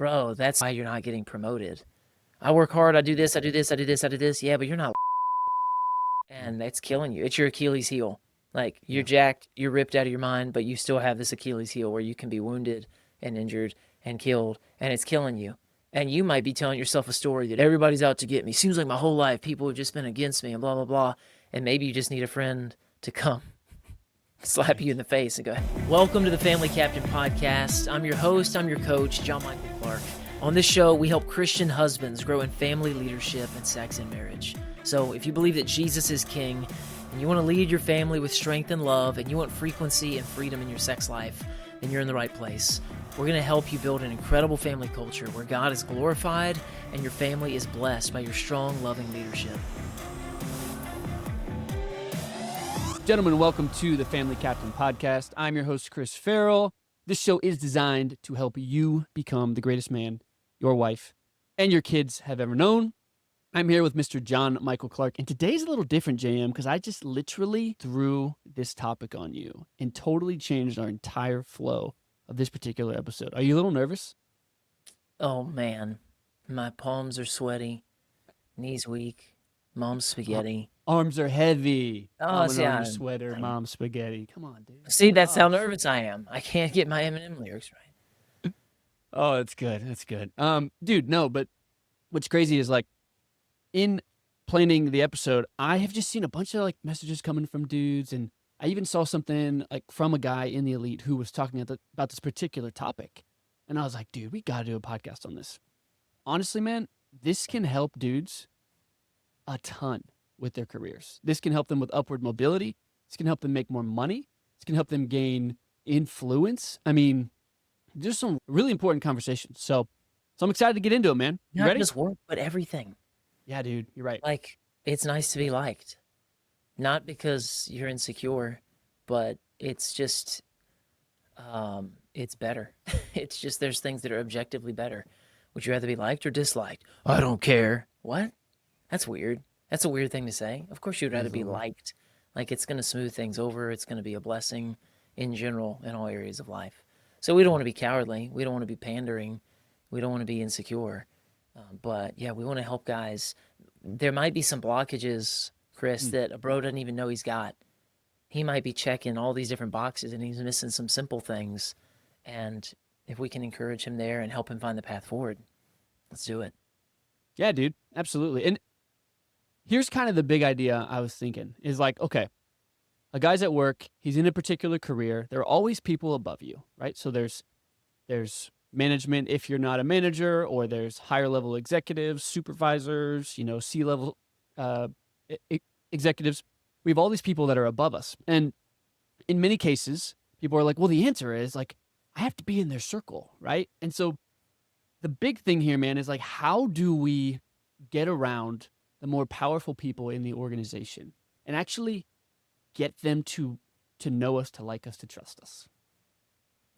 bro, that's why you're not getting promoted. I work hard. I do this. I do this. I do this. I do this. Yeah, but you're not. And that's killing you. It's your Achilles heel. Like you're Yeah. jacked, you're ripped out of your mind, but you still have this Achilles heel where you can be wounded and injured and killed, and it's killing you. And you might be telling yourself a story that everybody's out to get me. Seems like my whole life people have just been against me and blah, blah, blah. And maybe you just need a friend to come slap you in the face and go, welcome to the Family Captain Podcast. I'm your host, I'm your coach, John Michael Clark. On this show, we help Christian husbands grow in family leadership and sex and marriage. So if you believe that Jesus is king, and you want to lead your family with strength and love, and you want frequency and freedom in your sex life, then you're in the right place. We're going to help you build an incredible family culture where God is glorified and your family is blessed by your strong, loving leadership. Gentlemen, welcome to the Family Captain Podcast. I'm your host, Chris Farrell. This show is designed to help you become the greatest man your wife and your kids have ever known. I'm here with Mr. John Michael Clark, and today's a little different, JM, because I just literally threw this topic on you and totally changed our entire flow of this particular episode. Are you a little nervous? Oh man, my palms are sweaty, knees weak, mom's spaghetti. Arms are heavy. Oh, I'm an see, arm sweater, mom spaghetti. Come on, dude. see, that's how Gosh. nervous I am. I can't get my Eminem lyrics right. Oh, that's good. That's good. Dude, no, but what's crazy is like in planning the episode, I have just seen a bunch of like messages coming from dudes, and I even saw something like from a guy in the elite who was talking about this particular topic. And I was like, dude, we got to do a podcast on this. Honestly, man, this can help dudes a ton with their careers. This can help them with upward mobility. This can help them make more money. This can help them gain influence. I mean, there's some really important conversations. So I'm excited to get into it, man. You Not ready? just work, but everything. Yeah, dude, you're right. Like, it's nice to be liked. Not because you're insecure, but it's just, it's better. It's just there's things that are objectively better. Would you rather be liked or disliked? I don't care. What? That's weird. That's a weird thing to say. Of course you'd rather be liked. Like, it's going to smooth things over. It's going to be a blessing in general in all areas of life. So we don't want to be cowardly. We don't want to be pandering. We don't want to be insecure. But yeah, we want to help guys. There might be some blockages, Chris, that a bro doesn't even know he's got. He might be checking all these different boxes and he's missing some simple things. And if we can encourage him there and help him find the path forward, let's do it. Yeah, dude, absolutely. And here's kind of the big idea I was thinking is like, okay, a guy's at work, he's in a particular career. There are always people above you, right? So there's management if you're not a manager, or there's higher level executives, supervisors, C-level executives. We have all these people that are above us. And in many cases, people are like, well, the answer is like, I have to be in their circle, right? And so the big thing here, man, is like, how do we get around the more powerful people in the organization and actually get them to know us, to like us, to trust us?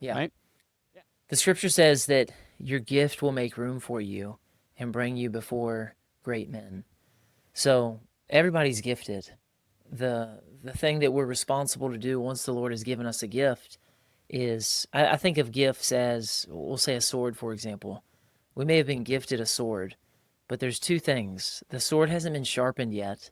Yeah. Right? The scripture says that your gift will make room for you and bring you before great men. So everybody's gifted. The thing that we're responsible to do once the Lord has given us a gift is, I think of gifts as, we'll say a sword, for example. We may have been gifted a sword, but there's two things. The sword hasn't been sharpened yet,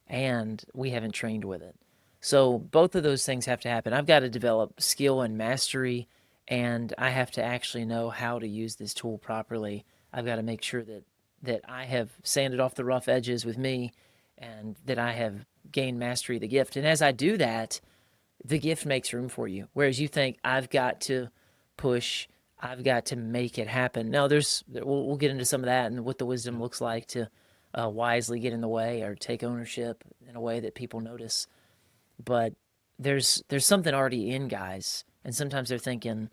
and we haven't trained with it. So both of those things have to happen. I've got to develop skill and mastery, and I have to actually know how to use this tool properly. I've got to make sure that I have sanded off the rough edges with me and that I have gained mastery of the gift. And as I do that, the gift makes room for you. Whereas you think, I've got to push, I've got to make it happen. Now, we'll get into some of that and what the wisdom looks like to wisely get in the way or take ownership in a way that people notice. But there's something already in guys, and sometimes they're thinking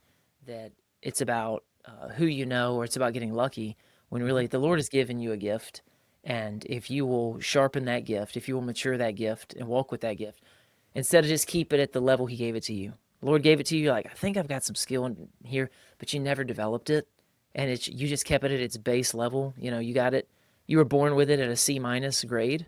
that it's about who you know, or it's about getting lucky, when really the Lord has given you a gift, and if you will sharpen that gift, if you will mature that gift and walk with that gift, instead of just keep it at the level he gave it to you. The Lord gave it to you, you're like, I think I've got some skill in here, but you never developed it, and you just kept it at its base level. You got it. You were born with it at a C- grade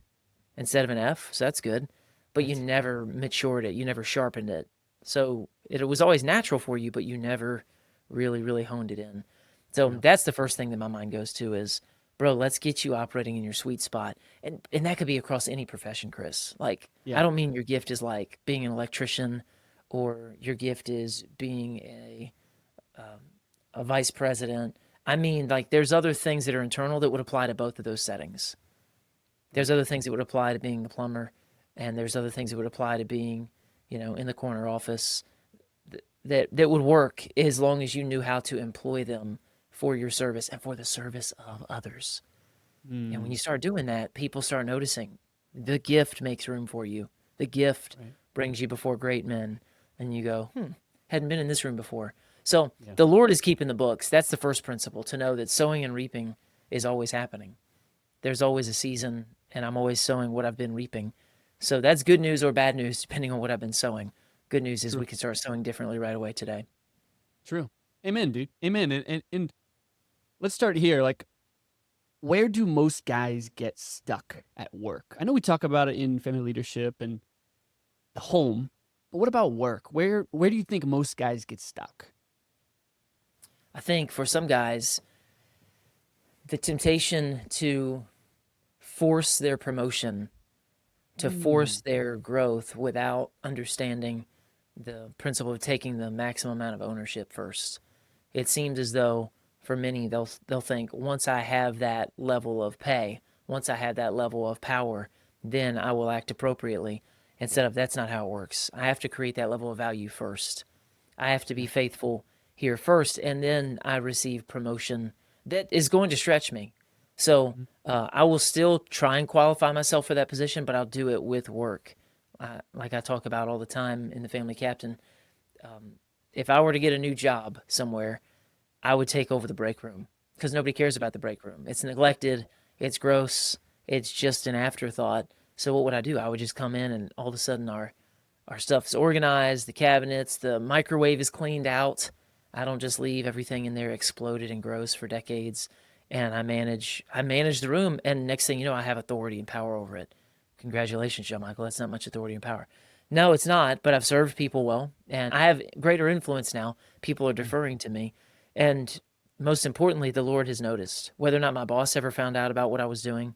instead of an F, so that's good. But you never matured it. You never sharpened it. So it was always natural for you, but you never really, really honed it in. So Yeah. that's the first thing that my mind goes to is, bro, let's get you operating in your sweet spot. And that could be across any profession, Chris. Like, I Yeah. don't mean your gift is like being an electrician or your gift is being a vice president. I mean, like, there's other things that are internal that would apply to both of those settings. Right. There's other things that would apply to being a plumber, and there's other things that would apply to being, in the corner office that would work as long as you knew how to employ them for your service and for the service of others. And when Mm, you start doing that, people start noticing the gift makes room for you. The gift right. brings you before great men. And you go, hadn't been in this room before. So Yeah. the Lord is keeping the books. That's the first principle, to know that sowing and reaping is always happening. There's always a season, and I'm always sowing what I've been reaping. So that's good news or bad news, depending on what I've been sowing. Good news is True. we can start sowing differently right away today. True. Amen, dude. Amen. And let's start here. Like, where do most guys get stuck at work? I know we talk about it in family leadership and the home, but what about work? Where do you think most guys get stuck? I think for some guys, the temptation to force their promotion, to force Mm, their growth without understanding the principle of taking the maximum amount of ownership first. It seems as though for many they'll think, once I have that level of pay, once I have that level of power, then I will act appropriately. Instead of, that's not how it works. I have to create that level of value first. I have to yeah. be faithful here first, and then I receive promotion that is going to stretch me. So Mhm. I will still try and qualify myself for that position, but I'll do it with work. Like I talk about all the time in the Family Captain, if I were to get a new job somewhere, I would take over the break room because nobody cares about the break room. It's neglected, it's gross, it's just an afterthought. So what would I do? I would just come in, and all of a sudden our stuff's organized, the cabinets, the microwave is cleaned out. I don't just leave everything in there exploded and gross for decades. And I manage the room, and next thing you know, I have authority and power over it. Congratulations, Joe Michael. That's not much authority and power. No, it's not, but I've served people well, and I have greater influence now. People are Mm, deferring to me. And most importantly, the Lord has noticed. Whether or not my boss ever found out about what I was doing,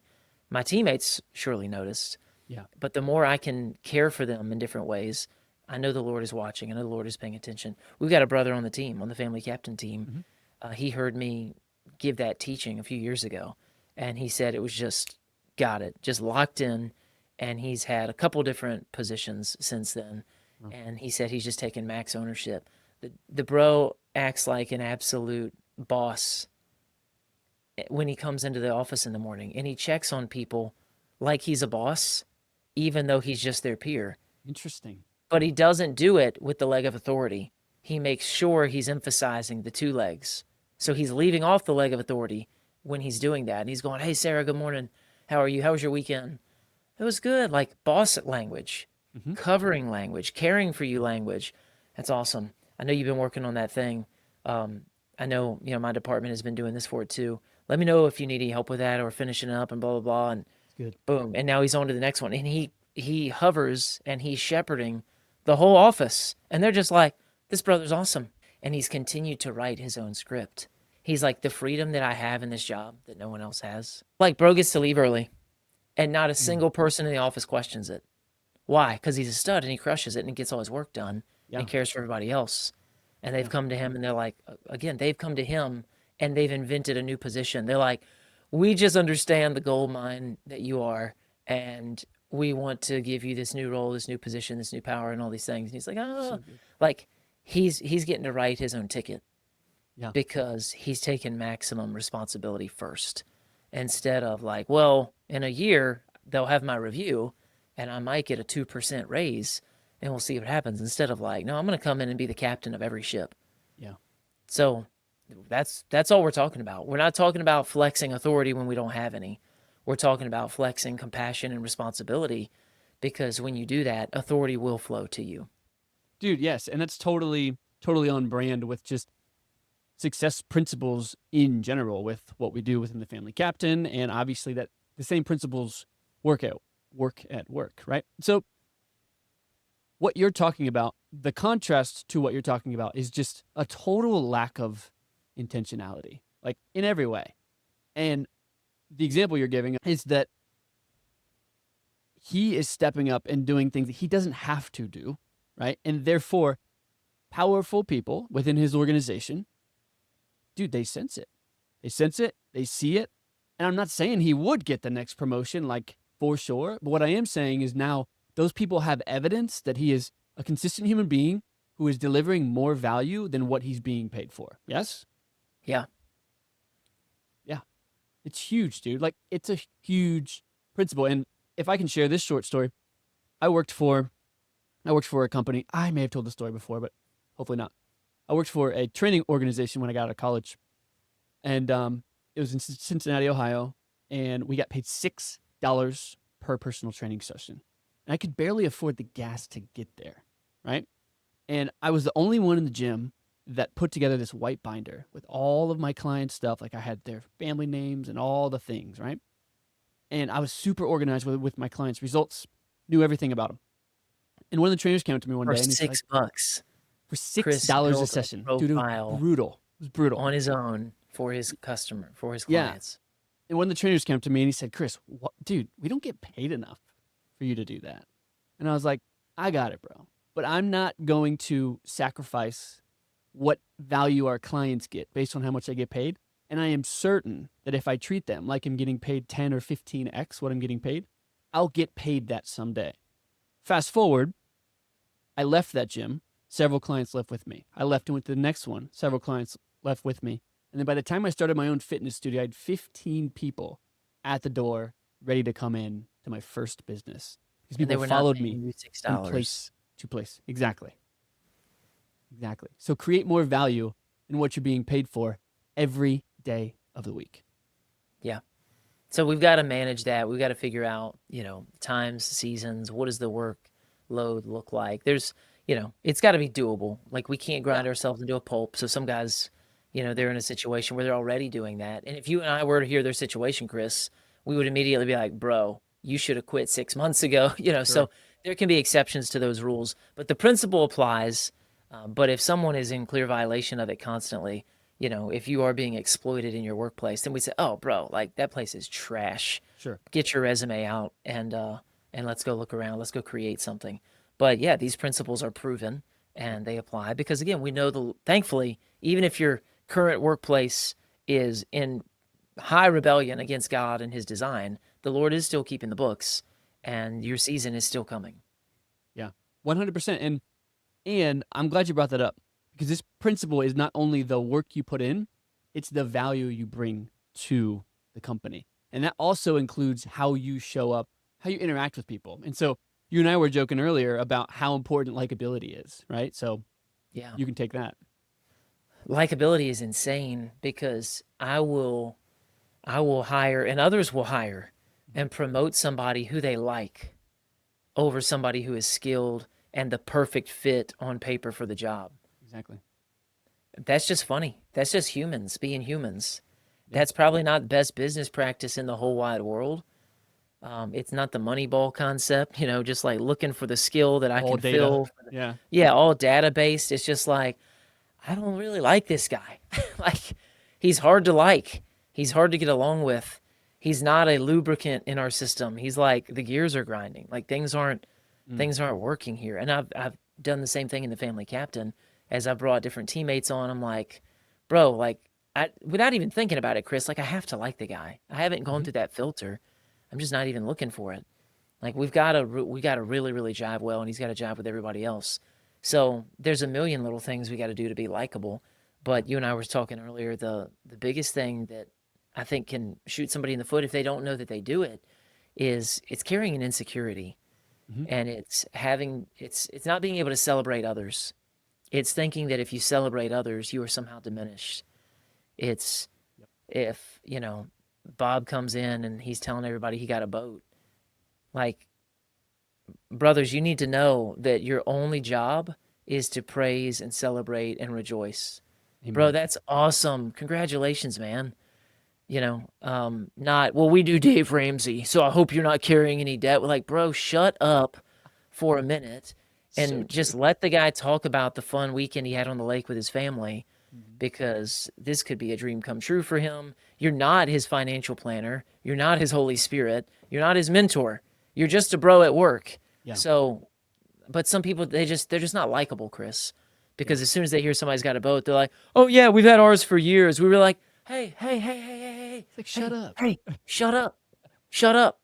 my teammates surely noticed. yeah. But the more I can care for them in different ways, I know the Lord is watching. I know the Lord is paying attention. We've got a brother on the team, on the family captain team. Mhm. He heard me give that teaching a few years ago, and he said it was just got it, just locked in. And he's had a couple different positions since then. Oh, And he said he's just taken max ownership. The bro acts like an absolute boss when he comes into the office in the morning, and he checks on people like he's a boss, even though he's just their peer. interesting. But he doesn't do it with the leg of authority. He makes sure he's emphasizing the two legs. So he's leaving off the leg of authority when he's doing that. And he's going, "Hey, Sarah, good morning. How are you? How was your weekend?" It was good. Like boss language, Hmm. covering language, caring for you language. That's awesome. I know you've been working on that thing. Um, I know, my department has been doing this for it too. Let me know if you need any help with that or finishing up and blah, blah, blah. And It's good. boom. And now he's on to the next one. And he hovers and he's shepherding the whole office. And they're just like, this brother's awesome. And he's continued to write his own script. He's like, the freedom that I have in this job that no one else has. Like, bro gets to leave early, and not a Mm, single person in the office questions it. Why? Because he's a stud and he crushes it and gets all his work done and yeah. cares for everybody else. And they've Yeah. come to him and they're like, again, they've come to him and they've invented a new position. They're like, we just understand the gold mine that you are, and we want to give you this new role, this new position, this new power, and all these things. And he's like, So oh, good. like he's getting to write his own ticket Yeah. because he's taken maximum responsibility first, instead of like, well, in a year they'll have my review and I might get a 2% raise and we'll see what happens, instead of like, no, I'm going to come in and be the captain of every ship. Yeah. So that's all we're talking about. We're not talking about flexing authority when we don't have any. We're talking about flexing compassion and responsibility, because when you do that, authority will flow to you. Dude, yes. And that's totally on brand with just success principles in general with what we do within the family captain. And obviously that the same principles work at work, right? So what you're talking about, the contrast to what you're talking about is just a total lack of intentionality. like in every way. And the example you're giving is that he is stepping up and doing things that he doesn't have to do, right? And therefore, powerful people within his organization, dude, they sense it. They sense it, they see it. And I'm not saying he would get the next promotion, like for sure. But what I am saying is now those people have evidence that he is a consistent human being who is delivering more value than what he's being paid for. Yes? Yeah. Yeah. It's huge, dude. Like, it's a huge principle. And if I can share this short story, I worked for a company. I may have told the story before, but hopefully not. I worked for a training organization when I got out of college, and it was in Cincinnati, Ohio, and we got paid $6 per personal training session, and I could barely afford the gas to get there, right? And I was the only one in the gym that put together this white binder with all of my clients' stuff. Like I had their family names and all the things, right? And I was super organized with my clients' results, knew everything about them. And one of the trainers came up to me one For day and he's like, $6, for six Chris dollars a built a session, dude, it was profile brutal. It was brutal. on his own for his customer, for his Yeah. clients. And one of the trainers came up to me and he said, Chris, what, dude, we don't get paid enough for you to do that. And I was like, I got it, bro. But I'm not going to sacrifice what value our clients get based on how much I get paid. And I am certain that if I treat them like I'm getting paid 10 or 15x what I'm getting paid, I'll get paid that someday. Fast forward, I left that gym. Several clients left with me. I left and went to the next one. Several clients left with me. And then by the time I started my own fitness studio, I had 15 people at the door ready to come in to my first business because And they people were not followed paying me you from $6. place to place. Exactly. Exactly. So create more value in what you're being paid for every day of the week. Yeah. So we've got to manage that. We've got to figure out, times, seasons. What does the work load look like? It's got to be doable. Like we can't Yeah. grind ourselves into a pulp. So some guys, they're in a situation where they're already doing that. And if you and I were to hear their situation, Chris, we would immediately be like, bro, you should have quit 6 months ago. Sure. So there can be exceptions to those rules, but the principle applies. But if someone is in clear violation of it constantly, if you are being exploited in your workplace, then we say, "Oh, bro, like that place is trash. Sure. Get your resume out and let's go look around. Let's go create something." But yeah, these principles are proven and they apply because again, we know thankfully, even if your current workplace is in high rebellion against God and his design, the Lord is still keeping the books and your season is still coming. Yeah. 100%. And I'm glad you brought that up because this principle is not only the work you put in, it's the value you bring to the company. And that also includes how you show up, how you interact with people. And so you and I were joking earlier about how important likability is, right? So Yeah. you can take that. Likability is insane because I will hire and others will hire and promote somebody who they like over somebody who is skilled and the perfect fit on paper for the job. Exactly. That's just funny. That's just humans being humans. Yeah. That's probably not the best business practice in the whole wide world. It's not the money ball concept, just like looking for the skill that I All can data. fill. Yeah. Yeah, all data based. It's just like, I don't really like this guy. Like, he's hard to like. He's hard to get along with. He's not a lubricant in our system. He's like the gears are grinding. Like Mm. things aren't working here. And I've done the same thing in the family captain as I brought different teammates on. I'm like, bro, like without even thinking about it, Chris, like I have to like the guy. I haven't gone Hmm. through that filter. I'm just not even looking for it. Like we got to really really jive well, and he's got to jive with everybody else. So there's a million little things we got to do to be likable. Yeah. But you and I were talking earlier. The biggest thing that I think can shoot somebody in the foot if they don't know that they do it is it's carrying an insecurity, Hmm. and it's not being able to celebrate others. It's thinking that if you celebrate others, you are somehow diminished. It's Yep. if Bob comes in and he's telling everybody he got a boat, like, brothers, you need to know that your only job is to praise and celebrate and rejoice. Bro, Amen. that's awesome. Congratulations, man. Not, well, we do Dave Ramsey, so I hope you're not carrying any debt. We're like, bro, shut up for a minute So and true. just let the guy talk about the fun weekend he had on the lake with his family. Mhm. because this could be a dream come true for him. You're not his financial planner. You're not his Holy Spirit. You're not his mentor. You're just a bro at work. Yeah. So, but some people they're just not likable, Chris, Yeah. because as soon as they hear somebody's got a boat, they're like, "Oh yeah, we've had ours for years." We were like, "Hey, hey, hey, hey, hey, hey, It's like, shut hey, up. hey, shut up, shut up."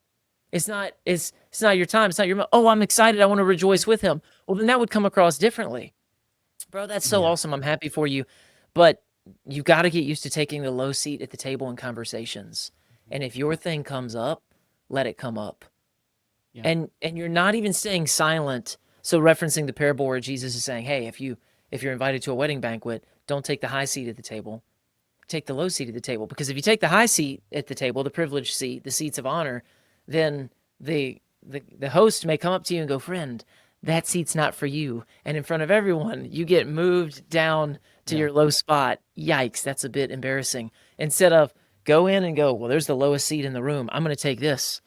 It's not your time. It's not your. Oh, I'm excited. I want to rejoice with him. Well, then that would come across differently, bro. That's so Yeah. awesome. I'm happy for you, but you got to get used to taking the low seat at the table in conversations. Mhm. And if your thing comes up, let it come up. Yeah. And you're not even staying silent. So referencing the parable where Jesus is saying, "Hey, if you're invited to a wedding banquet, don't take the high seat at the table. Take the low seat at the table, because if you take the high seat at the table, the privileged seat, the seats of honor, then the host may come up to you and go, "Friend, that seat's not for you." And in front of everyone, you get moved down to Yeah. your low spot. Yikes, that's a bit embarrassing. Instead of go in and go, "Well, there's the lowest seat in the room. I'm going to take this."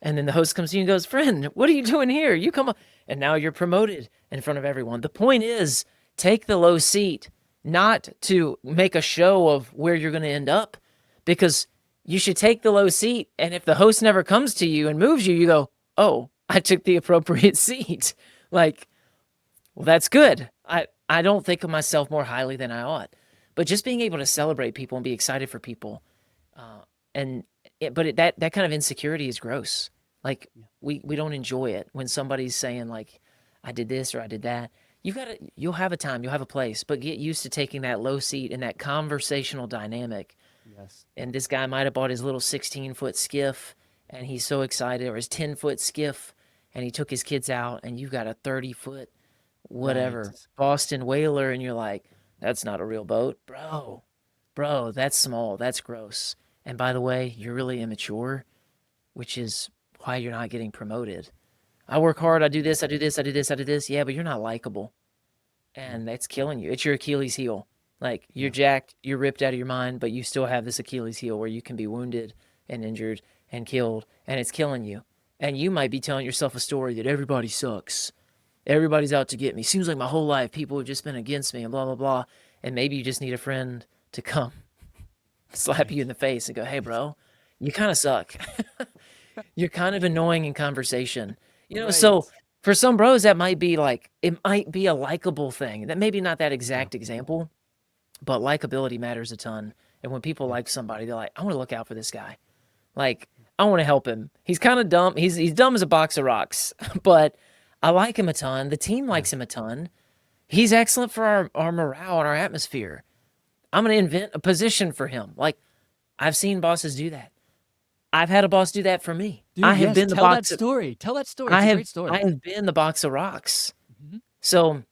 And then the host comes to you and goes, "Friend, what are you doing here? You come on." And now you're promoted in front of everyone. The point is, take the low seat, not to make a show of where you're going to end up, because you should take the low seat. And if the host never comes to you and moves you, you go, "Oh, I took the appropriate seat." Like, well, that's good. I don't think of myself more highly than I ought. But just being able to celebrate people and be excited for people, uh, and that kind of insecurity is gross. Like, Yeah. we don't enjoy it when somebody's saying like, "I did this" or "I did that." You'll have a time, you'll have a place, but get used to taking that low seat in that conversational dynamic. Yes. And this guy might have bought his little 16-foot skiff, and he's so excited, or his 10-foot skiff, and he took his kids out, and you've got a 30-foot Right. whatever Boston whaler, and you're like, "That's not a real boat, bro. Bro, that's small. That's gross. And by the way, you're really immature, which is why you're not getting promoted. I work hard. I do this. I do this. I do this. I do this. Yeah, but you're not likable, Yeah. and that's killing you. It's your Achilles heel. Like, you're Yeah. jacked, you're ripped out of your mind, but you still have this Achilles heel where you can be wounded and injured and killed, and it's killing you. And you might be telling yourself a story that everybody sucks. Everybody's out to get me. Seems like my whole life people have just been against me and blah blah blah. And maybe you just need a friend to come slap you in Right. the face and go, "Hey, bro, you kind of suck. You're kind of annoying in conversation." Right. So for some bros, that might be like, it might be a likable thing. That maybe not that Yeah. exact example, but likability matters a ton. And when people Yeah. like somebody, they're like, "I want to look out for this guy. Like, I want to help him. He's kind of dumb. He's dumb as a box of rocks, but I like him a ton. The team Yeah. likes him a ton. He's excellent for our morale and our atmosphere. I'm going to invent a position for him." Like, I've seen bosses do that. I've had a boss do that for me. Dude, yes. Tell that story. Tell that story. It's a great I story. have been the box of rocks. Mhm. So,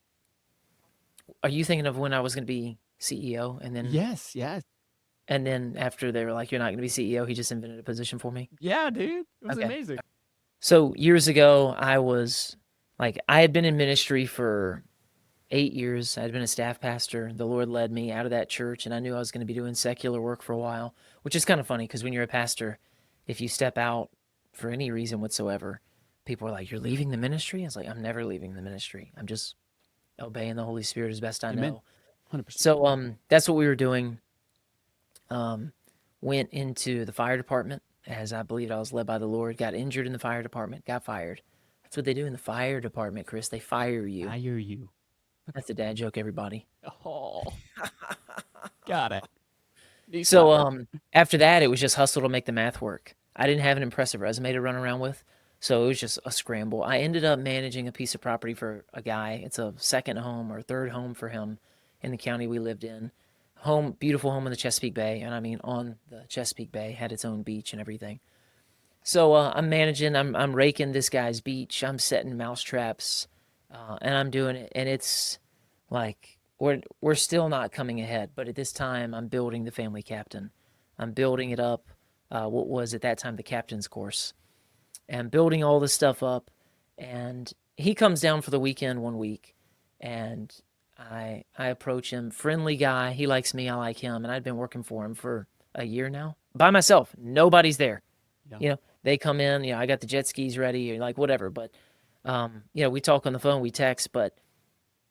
are you thinking of when I was going to be CEO, Yes. Yes. and then after they were like, "You're not going to be CEO," he just invented a position for me? Yeah, dude. It was Okay. amazing. So, years ago, I had been in ministry for 8 years. I'd been a staff pastor. The Lord led me out of that church, and I knew I was going to be doing secular work for a while, which is kind of funny because when you're a pastor, if you step out for any reason whatsoever, people are like, "You're leaving the ministry?" I was like, "I'm never leaving the ministry. I'm just obeying the Holy Spirit as best I Amen. know." 100%. So that's what we were doing. Um, Went into the fire department as I believed I was led by the Lord. Got injured in the fire department. Got fired. That's what they do in the fire department, Chris. They fire you. Hire you. That's a dad joke, everybody. Oh, got it. Knee So slapper. after that, it was just hustle to make the math work. I didn't have an impressive resume to run around with, so it was just a scramble. I ended up managing a piece of property for a guy. It's a second home or third home for him in the county we lived in. Beautiful home in the Chesapeake Bay, and I mean on the Chesapeake Bay, had its own beach and everything. So I'm managing. I'm raking this guy's beach. I'm setting mouse traps, and I'm doing it. And it's like we're still not coming ahead. But at this time, I'm building the family captain. I'm building it up. What was at that time the captain's course, and building all this stuff up. And he comes down for the weekend one week, and I approach him. Friendly guy. He likes me. I like him. And I'd been working for him for a year now by myself. Nobody's there. Yeah. They come in, I got the jet skis ready or like whatever, but we talk on the phone, we text, but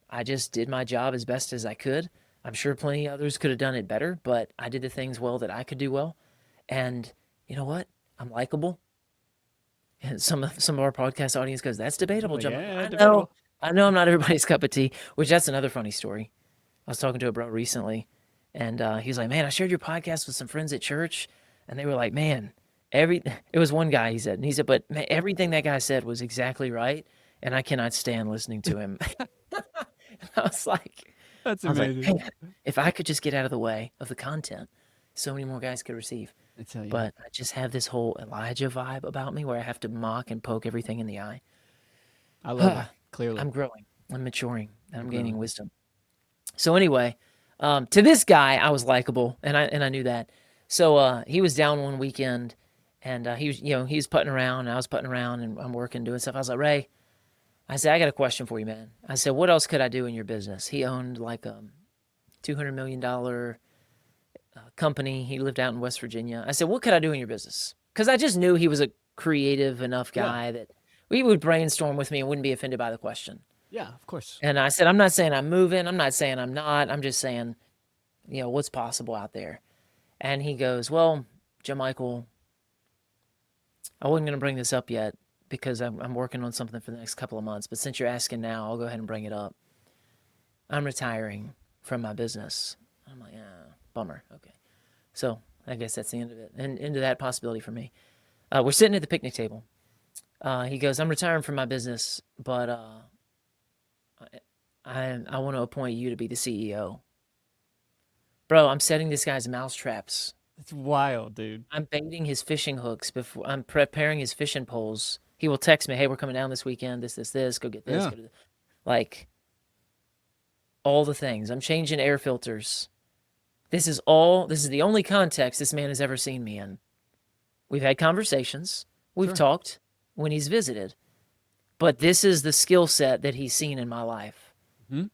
I just did my job as best as I could. I'm sure plenty others could have done it better, but I did the things well that I could do well. And you know what? I'm likable. And some of our podcast audience goes, "That's debatable, Like, John Michael." yeah, I know, debatable. I know, I'm not everybody's cup of tea. Which that's another funny story. I was talking to a bro recently, and he was like, "Man, I shared your podcast with some friends at church, and they were like, man, every it was one guy," he said, and he said, "But man, everything that guy said was exactly right, and I cannot stand listening to him." And That's I was like, amazing. man, if I could just get out of the way of the content, so many more guys could receive. I tell you, But I just have this whole Elijah vibe about me where I have to mock and poke everything in the eye. I love it. Clearly, I'm growing, I'm maturing, and you're I'm gaining growing. wisdom. So anyway, to this guy, I was likable, and I knew that. So he was down one weekend, and he was he was putting around, and I was putting around, and I'm working doing stuff. I was like, Ray, I said, I got a question for you, man. I said, what else could I do in your business? He owned like a $200 million company. He lived out in West Virginia. I said, what could I do in your business? Because I just knew he was a creative enough Yeah, guy that we would brainstorm with me and wouldn't be offended by the question. yeah, of course. And I said, I'm not saying I'm moving. I'm not saying I'm not. I'm just saying, what's possible out there. And he goes, well, Joe Michael, I wasn't going to bring this up yet because I'm working on something for the next couple of months. But since you're asking now, I'll go ahead and bring it up. I'm retiring from my business. I'm like, bummer. Okay. So I guess that's the end of it. And into that possibility for me. We're sitting at the picnic table. He goes, I'm retiring from my business, but I want to appoint you to be the CEO. Bro, I'm setting this guy's mouse traps. It's wild, dude. I'm baiting his fishing hooks before I'm preparing his fishing poles. He will text me, "Hey, we're coming down this weekend. This. Go get this. Yeah. Go to like all the things. I'm changing air filters. This is all. This is the only context this man has ever seen me in. We've had conversations. We've Sure. talked when he's visited, but this is the skill set that he's seen in my life, Hmm.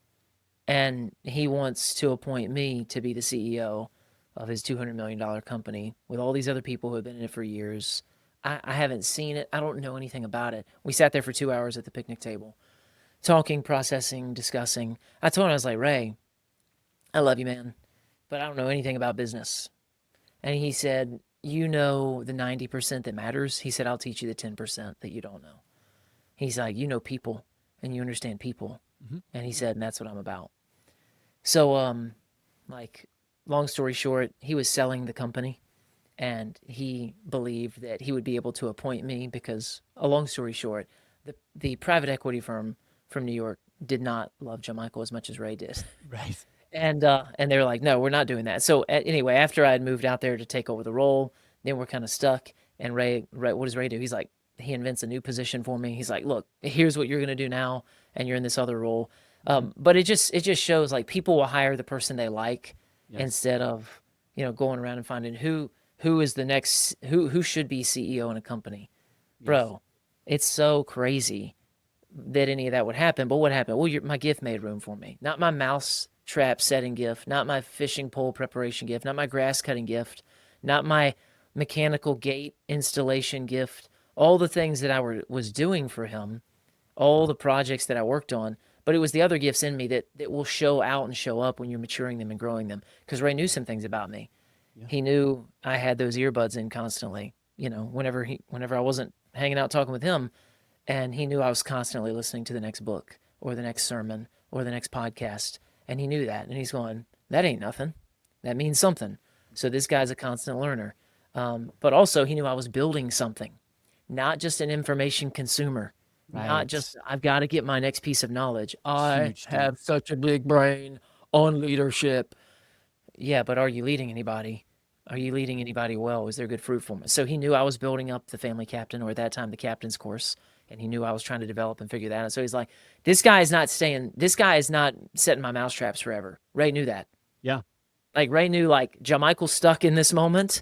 and he wants to appoint me to be the CEO of his $200 million company with all these other people who have been in it for years. I haven't seen it. I don't know anything about it. We sat there for 2 hours at the picnic table, talking, processing, discussing. I told him, I was like, Ray, I love you, man, but I don't know anything about business. And he said, you know the 90% that matters? He said, I'll teach you the 10% that you don't know. He's like, you know people and you understand people. Hmm. And he said, and that's what I'm about. So, like, long story short, he was selling the company and he believed that he would be able to appoint me because, a long story short, the private equity firm from New York did not love Joe Michael as much as Ray did. Right. And they were like, no, we're not doing that. So anyway, after I had moved out there to take over the role, then we're kind of stuck. And Ray, what does Ray do? He's like, he invents a new position for me. He's like, look, here's what you're gonna do now, and you're in this other role. Hmm. But it just shows like people will hire the person they like Yes. instead of going around and finding who is the next who should be CEO in a company. Yes. Bro, it's so crazy that any of that would happen. But what happened? Well, my gift made room for me. Not my mouse trap setting gift, not my fishing pole preparation gift, not my grass cutting gift, not my mechanical gate installation gift. All the things that was doing for him, all the projects that I worked on, but it was the other gifts in me that will show out and show up when you're maturing them and growing them. Because Ray knew some things about me. Yeah. He knew I had those earbuds in constantly. Whenever I wasn't hanging out talking with him, and he knew I was constantly listening to the next book or the next sermon or the next podcast. And he knew that. And he's going, that ain't nothing. That means something. So this guy's a constant learner. But also, he knew I was building something, not just an information consumer, not Right. just, I've got to get my next piece of knowledge. I Huge, dude. have such a big brain on leadership. Yeah, but are you leading anybody? Are you leading anybody well? Is there good fruitfulness? So he knew I was building up the family captain, or at that time, the captain's course, and he knew I was trying to develop and figure that out. So he's like, this guy is not setting my mousetraps forever. Ray knew that. Yeah. Like, Ray knew, like, Jamichael's stuck in this moment,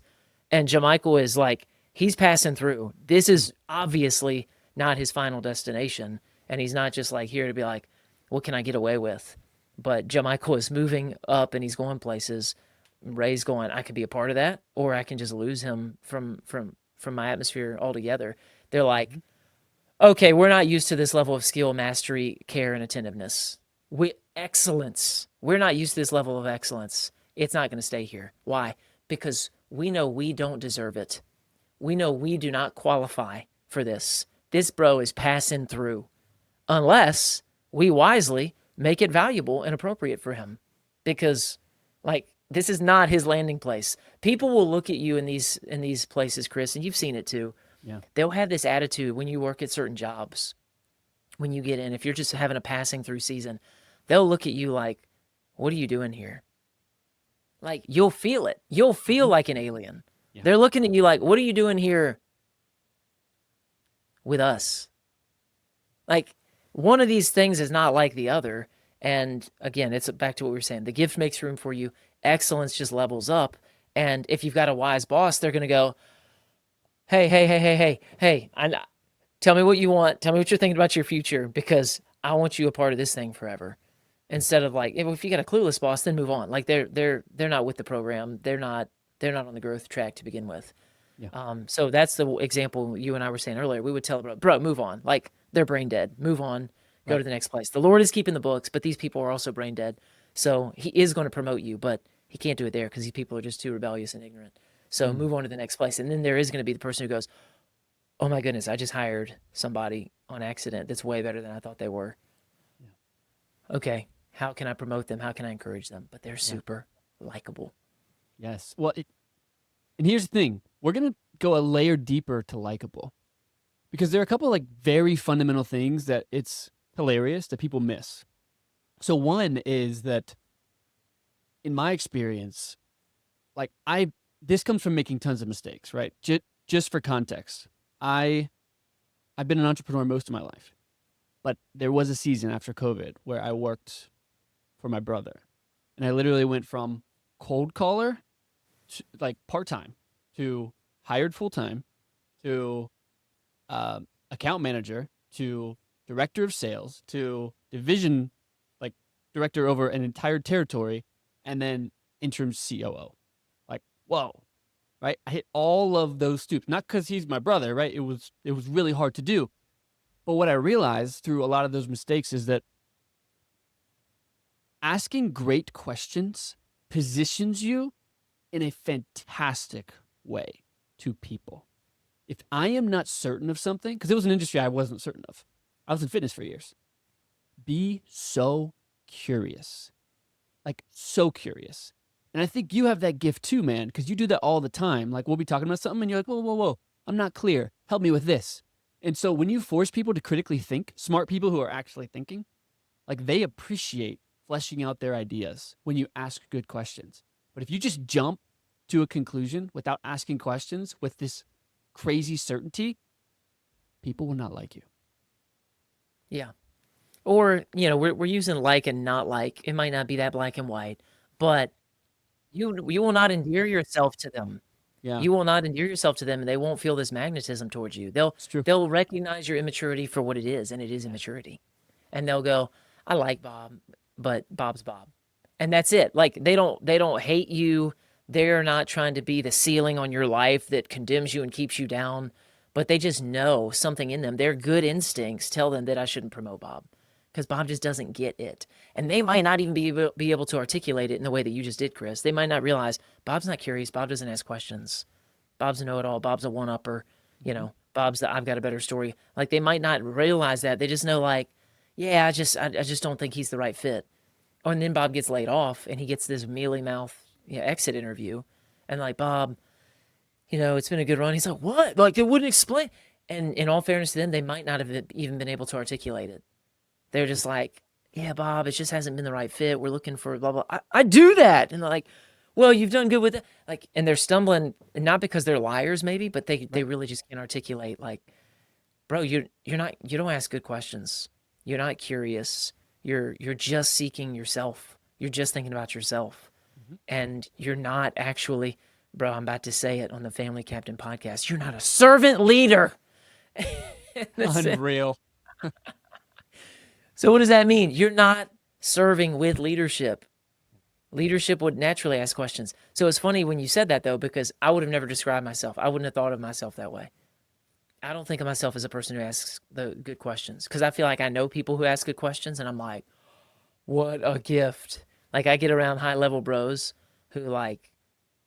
and Jamichael is like, he's passing through. This is obviously not his final destination, and he's not just like here to be like, what can I get away with? But Jamichael is moving up and he's going places. Ray's going, I could be a part of that, or I can just lose him from my atmosphere altogether. They're like, Hmm. okay, we're not used to this level of skill, mastery, care, and attentiveness. excellence. We're not used to this level of excellence. It's not going to stay here. Why? Because we know we don't deserve it. We know we do not qualify for this. This bro is passing through unless we wisely make it valuable and appropriate for him. Because like this is not his landing place. People will look at you in these places, Chris, and you've seen it too. Yeah. They'll have this attitude when you work at certain jobs. When you get in, if you're just having a passing through season, they'll look at you like, "What are you doing here?" Like you'll feel it. You'll feel Mhm. like an alien. Yeah. They're looking at you like, "What are you doing here with us?" Like one of these things is not like the other. And again, it's back to what we were saying. The gift makes room for you. Excellence just levels up. And if you've got a wise boss, they're going to go, "Hey, hey, hey, hey, hey, hey, tell me what you want. Tell me what you're thinking about your future because I want you a part of this thing forever." Instead of like, if you got a clueless boss, then move on. Like they're not with the program. They're not on the growth track to begin with. Yeah. So that's the example you and I were saying earlier. We would tell bro, move on. Like they're brain dead. Move on. Go Right. to the next place. The Lord is keeping the books, but these people are also brain dead. So he is going to promote you, but he can't do it there because these people are just too rebellious and ignorant. So Mm. move on to the next place. And then there is going to be the person who goes, "Oh my goodness, I just hired somebody on accident that's way better than I thought they were. Yeah. Okay, how can I promote them? How can I encourage them?" But they're Yeah. super likable. Yes. Well, and here's the thing: we're gonna go a layer deeper to likable because there are a couple like very fundamental things that it's hilarious that people miss. So one is that, in my experience, like this comes from making tons of mistakes, right? Just for context, I I've been an entrepreneur most of my life, but there was a season after COVID where I worked for my brother, and I literally went from cold caller to, like part time, to hired full time, to account manager, to director of sales, to division, like director over an entire territory, and then interim COO. Like, whoa, right? I hit all of those stoops, not because he's my brother, right? It was really hard to do. But what I realized through a lot of those mistakes is that asking great questions positions you in a fantastic way to people. If I am not certain of something, because it was an industry I wasn't certain of, I was in fitness for years. Be so curious, like so curious. And I think you have that gift too, man, because you do that all the time. Like we'll be talking about something and you're like, whoa, whoa, whoa, I'm not clear. Help me with this. And so when you force people to critically think, smart people who are actually thinking, like they appreciate fleshing out their ideas when you ask good questions. But if you just jump to a conclusion without asking questions with this crazy certainty, people will not like you. Yeah. Or, we're using like and not like. It might not be that black and white, but you will not endear yourself to them. Yeah, You will not endear yourself to them and they won't feel this magnetism towards you. it's true. They'll recognize your immaturity for what it is, and it is Yeah. immaturity. And they'll go, "I like Bob, but Bob's Bob." And that's it. Like they don't hate you. They're not trying to be the ceiling on your life that condemns you and keeps you down, but they just know something in them. Their good instincts tell them that I shouldn't promote Bob because Bob just doesn't get it. And they might not even be able to articulate it in the way that you just did, Chris. They might not realize Bob's not curious. Bob doesn't ask questions. Bob's a know-it-all. Bob's a one-upper. Mm-hmm. Bob's the I've got a better story. Like they might not realize that. They just know like, yeah, I just don't think he's the right fit. Oh, and then Bob gets laid off and he gets this mealy mouth exit interview. And like, "Bob, it's been a good run." He's like, "What?" Like, they wouldn't explain. And in all fairness to them, they might not have even been able to articulate it. They're just like, "Yeah, Bob, it just hasn't been the right fit. We're looking for blah, blah." I do that. And they're like, "Well, you've done good with it." Like, and they're stumbling, and not because they're liars, maybe, but they Right. really just can't articulate, like, "Bro, you don't ask good questions. You're not curious. You're just seeking yourself. You're just thinking about yourself. Mm-hmm. And you're not actually, bro, I'm about to say it on the Family Captain podcast. You're not a servant leader." That's it. Unreal. So what does that mean? You're not serving with leadership. Leadership would naturally ask questions. So it's funny when you said that though, because I would have never described myself. I wouldn't have thought of myself that way. I don't think of myself as a person who asks the good questions because I feel like I know people who ask good questions and I'm like, what a gift. Like I get around high level bros who like,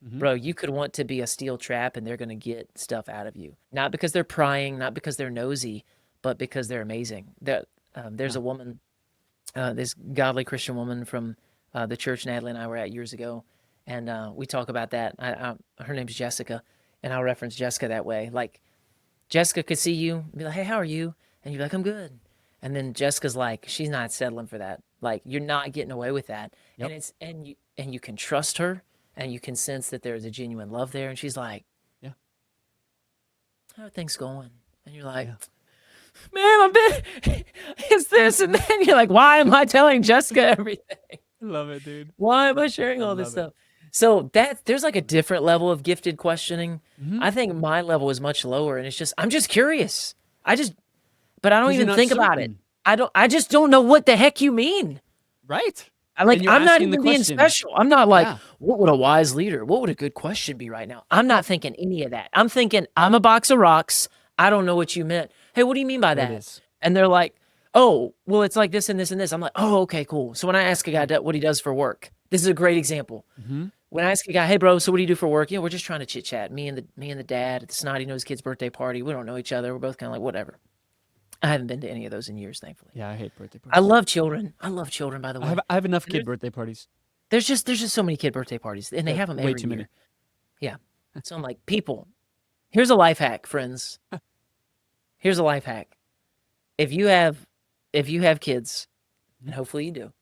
Mm-hmm. bro, you could want to be a steel trap and they're going to get stuff out of you. Not because they're prying, not because they're nosy, but because they're amazing. There's Yeah. a woman, this godly Christian woman from the church Natalie and I were at years ago. And we talk about that. Her name's Jessica, and I'll reference Jessica that way. Like, Jessica could see you and be like, hey, how are you? And you're like, I'm good. And then Jessica's like, she's not settling for that. Like, you're not getting away with that. Yep. And you can trust her and you can sense that there's a genuine love there. And she's like, Yeah. how are things going? And you're like, Yeah. man, I've been, it's this. And then you're like, why am I telling Jessica everything? I love it, dude. Why am I sharing I all this love it. stuff? So there's like a different level of gifted questioning. Mm-hmm. I think my level is much lower, and it's just I'm just curious. But I don't Because you're even not think about it. certain. I just don't know what the heck you mean. Right. Like you're I'm not asking the even being question. special. I'm not like, Yeah. what would a wise leader? What would a good question be right now? I'm not thinking any of that. I'm thinking I'm a box of rocks. I don't know what you meant. Hey, what do you mean by There it that? is. And they're like, oh, well, it's like this and this and this. I'm like, oh, okay, cool. So when I ask a guy what he does for work, this is a great example. Mm-hmm. When I ask a guy, hey, bro, so what do you do for work? Yeah, we're just trying to chit chat. Me and the dad at the snotty nose kid's birthday party. We don't know each other. We're both kind of like whatever. I haven't been to any of those in years, thankfully. Yeah, I hate birthday I parties. love children. I love children, by the way. I have enough And kid birthday parties. there's just so many kid birthday parties, and they Yeah, have them way every too year. many. Yeah. So I'm like, people, here's a life hack, friends. Here's a life hack. If you have kids, and hopefully you do,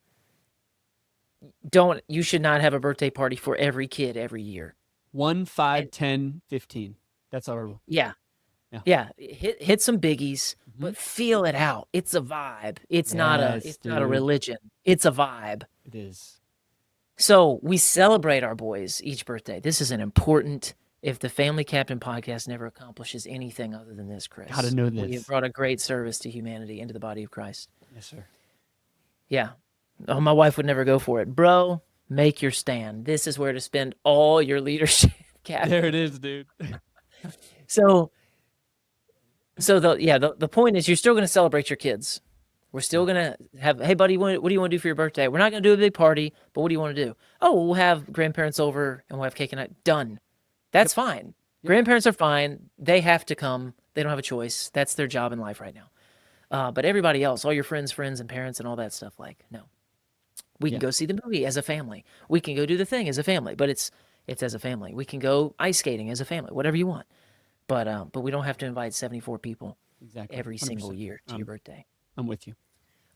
you should not have a birthday party for every kid every year. 1, 5, And 10, 15. That's our rule. yeah. Yeah. Yeah. Hit some biggies, Mhm. but feel it out. It's a vibe. It's not a Yes, not a dude. religion. It's a vibe. It is. So we celebrate our boys each birthday. This is an important. If the Family Captain podcast never accomplishes anything other than this, Chris, Gotta know we have this. brought a great service to humanity, into the body of Christ. Yes, sir. Yeah. Oh, my wife would never go for it. Bro, make your stand. This is where to spend all your leadership capital. There it is, dude. So the point is you're still going to celebrate your kids. We're still going to have, hey, buddy, what do you want to do for your birthday? We're not going to do a big party, but what do you want to do? Oh, we'll have grandparents over and we'll have cake and night. Done. That's fine. Yep. Grandparents are fine. They have to come. They don't have a choice. That's their job in life right now. But everybody else, all your friends and parents and all that stuff, like, no. We can go see the movie as a family. We can go do the thing as a family, but it's as a family. We can go ice skating as a family, whatever you want. But we don't have to invite 74 people Exactly. every single 100%. year to your birthday. I'm with you.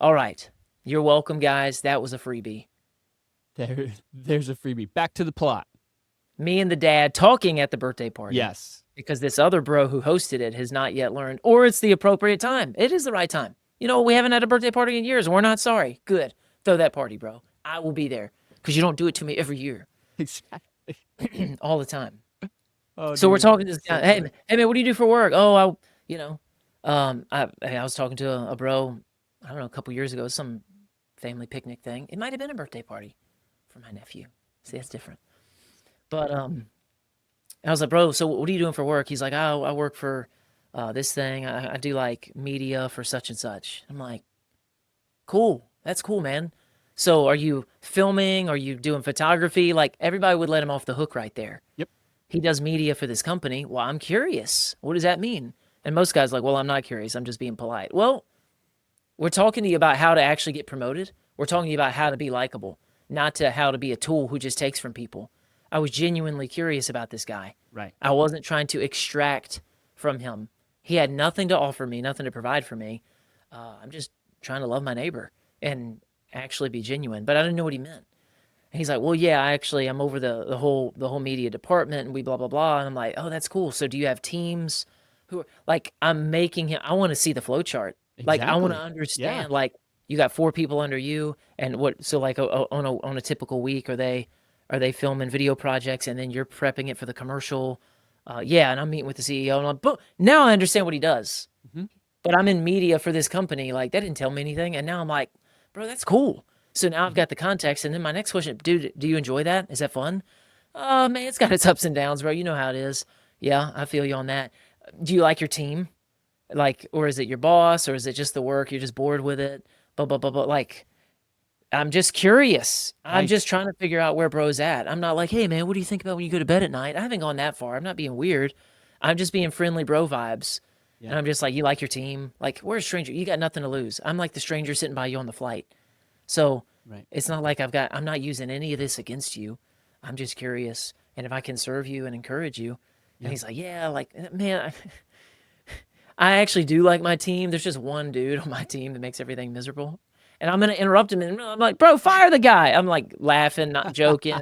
All right. You're welcome, guys. That was a freebie. There's a freebie. Back to the plot. Me and the dad talking at the birthday party. Yes. Because this other bro who hosted it has not yet learned, or it's the appropriate time. It is the right time. You know, we haven't had a birthday party in years. We're not sorry. Good. Throw that party, bro. I will be there because you don't do it to me every year, Exactly. all the time. Oh, So we're dude, talking to this so guy. Hey, funny. man, what do you do for work? Oh, I was talking to a bro, I don't know, a couple years ago, some family picnic thing. It might have been a birthday party for my nephew. See, that's different. But I was like, bro, so what are you doing for work? He's like, oh, I work for this thing. I do like media for such and such. I'm like, cool. That's cool, man. So are you filming? Are you doing photography? Like everybody would let him off the hook right there. Yep. He does media for this company. Well, I'm curious. What does that mean? And most guys are like, well, I'm not curious. I'm just being polite. Well, we're talking to you about how to actually get promoted. We're talking to you about how to be likable, not to how to be a tool who just takes from people. I was genuinely curious about this guy. Right. I wasn't trying to extract from him. He had nothing to offer me, nothing to provide for me. I'm just trying to love my neighbor and actually be genuine. But I didn't know what he meant. And he's like, well, yeah, I'm over the whole media department and we blah, blah, blah. And I'm like, oh, that's cool. So do you have teams who are like, I'm making him, I want to see the flow chart. Like, I want to Exactly. understand, Yeah. like, you got 4 people under you and what, so like on a typical week, are they filming video projects and then you're prepping it for the commercial? Yeah. And I'm meeting with the CEO and I'm like, but now I understand what he does. Mhm. But I'm in media for this company. Like, that didn't tell me anything. And now I'm like, bro, that's cool. So now I've got the context. And then my next question, dude, do you enjoy that? Is that fun? Man, it's got its ups and downs, bro. You know how it is. Yeah, I feel you on that. Do you like your team? Like, or is it your boss, or is it just the work? You're just bored with it? Like, I'm just curious. I'm Right. just trying to figure out where bro's at. I'm not like, hey man, what do you think about when you go to bed at night? I haven't gone that far. I'm not being weird. I'm just being friendly bro vibes. Yeah. And I'm just like, you like your team? Like, we're a stranger. You got nothing to lose. I'm like the stranger sitting by you on the flight. So Right. it's not like I'm not using any of this against you. I'm just curious. And if I can serve you and encourage you. And Yeah. he's like, yeah, like, man, I actually do like my team. There's just one dude on my team that makes everything miserable. And I'm gonna interrupt him, and I'm like, "Bro, fire the guy!" I'm like laughing, not joking,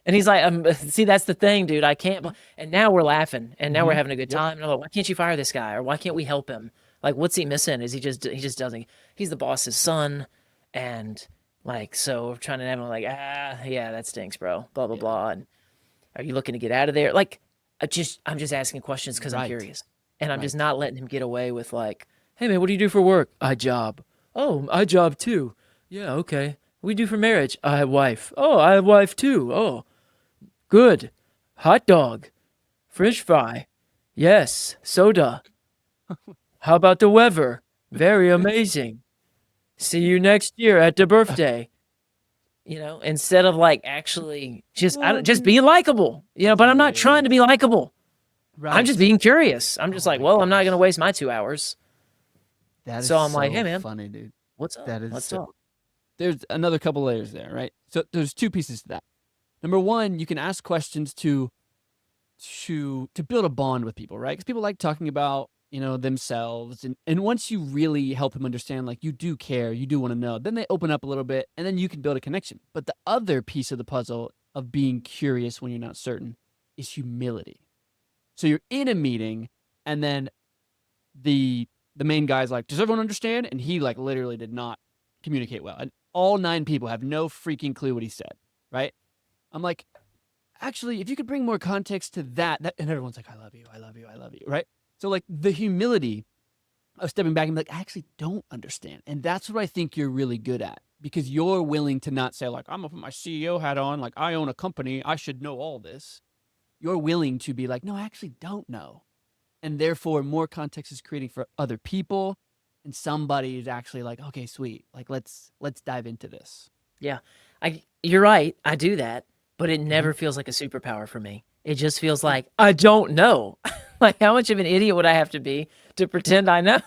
and he's like, "See, that's the thing, dude. I can't." And now we're laughing, and now we're Mm-hmm. having a good Yep. time. And I'm like, "Why can't you fire this guy? Or why can't we help him? Like, what's he missing? Is he just doesn't? He's the boss's son, and like, so we're trying to have him like, yeah, that stinks, bro. Blah blah Yeah. blah. And are you looking to get out of there? Like, I'm just asking questions because I'm Right. curious, and I'm just Right. not letting him get away with like, "Hey man, what do you do for work?" "I job." "Oh, I job too." "Yeah, okay." "What do you do for marriage?" "I have wife." "Oh, I have wife too." "Oh, good." "Hot dog, French fry." "Yes, soda." "How about the weather?" "Very amazing." "See you next year at the birthday." Instead of like actually just I Oh, don't just dude. being likable, but I'm not trying to Yeah. be likable. I'm just Right. being curious. I'm Oh just like, my well, I'm not gonna gosh. waste my 2 hours. That is So I'm like, so "Hey, man, funny, dude. what's up? That is Let's so. talk." There's another couple layers there, right? So there's two pieces to that. Number one, you can ask questions to build a bond with people, right? Because people like talking about themselves, and once you really help them understand, like you do care, you do want to know, then they open up a little bit, and then you can build a connection. But the other piece of the puzzle of being curious when you're not certain is humility. So you're in a meeting, and then the main guy's like, "Does everyone understand?" And he like literally did not communicate well, and all 9 people have no freaking clue what he said, right? I'm like, actually, if you could bring more context to that, and everyone's like, "I love you, I love you, I love you," right? So like the humility of stepping back and be like, "I actually don't understand," and that's what I think you're really good at, because you're willing to not say like, "I'm gonna put my CEO hat on, like I own a company, I should know all this." You're willing to be like, "No, I actually don't know," and therefore more context is creating for other people, and somebody is actually like, "Okay, sweet, like let's dive into this." Yeah. You're right, I do that, but it Mm-hmm. never feels like a superpower for me. It just feels like, I don't know. Like, how much of an idiot would I have to be to pretend I know?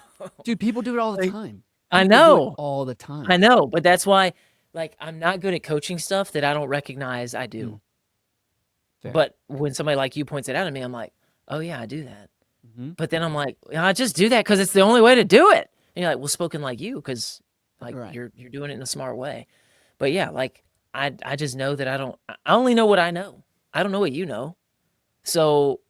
Dude, people do it all the Like, time. I People do it know. all the I time. know, but that's why, like, I'm not good at coaching stuff that I don't recognize I do. Mm, fair. But when somebody like you points it out to me, I'm like, "Oh, yeah, I do that." Mm-hmm. But then I'm like, "Yeah, I just do that because it's the only way to do it." And you're like, "Well, spoken like you, because like, Right. you're doing it in a smart way." But yeah, like, I just know that I only know what I know. I don't know what you know. So,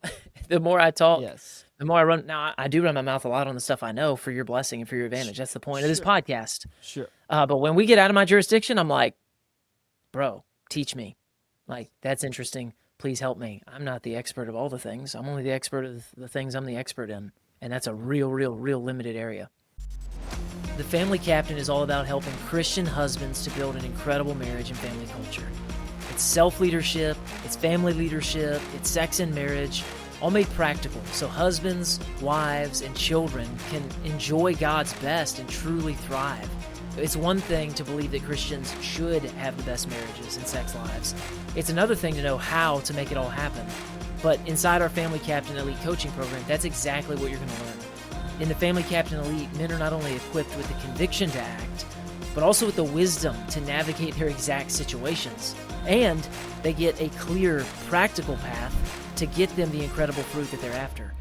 the more I talk, Yes. the more I run now, I do run my mouth a lot on the stuff I know for your blessing and for your Sh- advantage. That's the point of this sure. podcast. Sure. But when we get out of my jurisdiction, I'm like, "Bro, teach me." Like, "That's interesting. Please help me. I'm not the expert of all the things. I'm only the expert of the things I'm the expert in. And that's a real, real, real limited area." The Family Captain is all about helping Christian husbands to build an incredible marriage and family culture. It's self-leadership, it's family leadership, it's sex and marriage, all made practical so husbands, wives, and children can enjoy God's best and truly thrive. It's one thing to believe that Christians should have the best marriages and sex lives. It's another thing to know how to make it all happen. But inside our Family Captain Elite coaching program, that's exactly what you're going to learn. In the Family Captain Elite, men are not only equipped with the conviction to act, but also with the wisdom to navigate their exact situations. And they get a clear, practical path to get them the incredible fruit that they're after.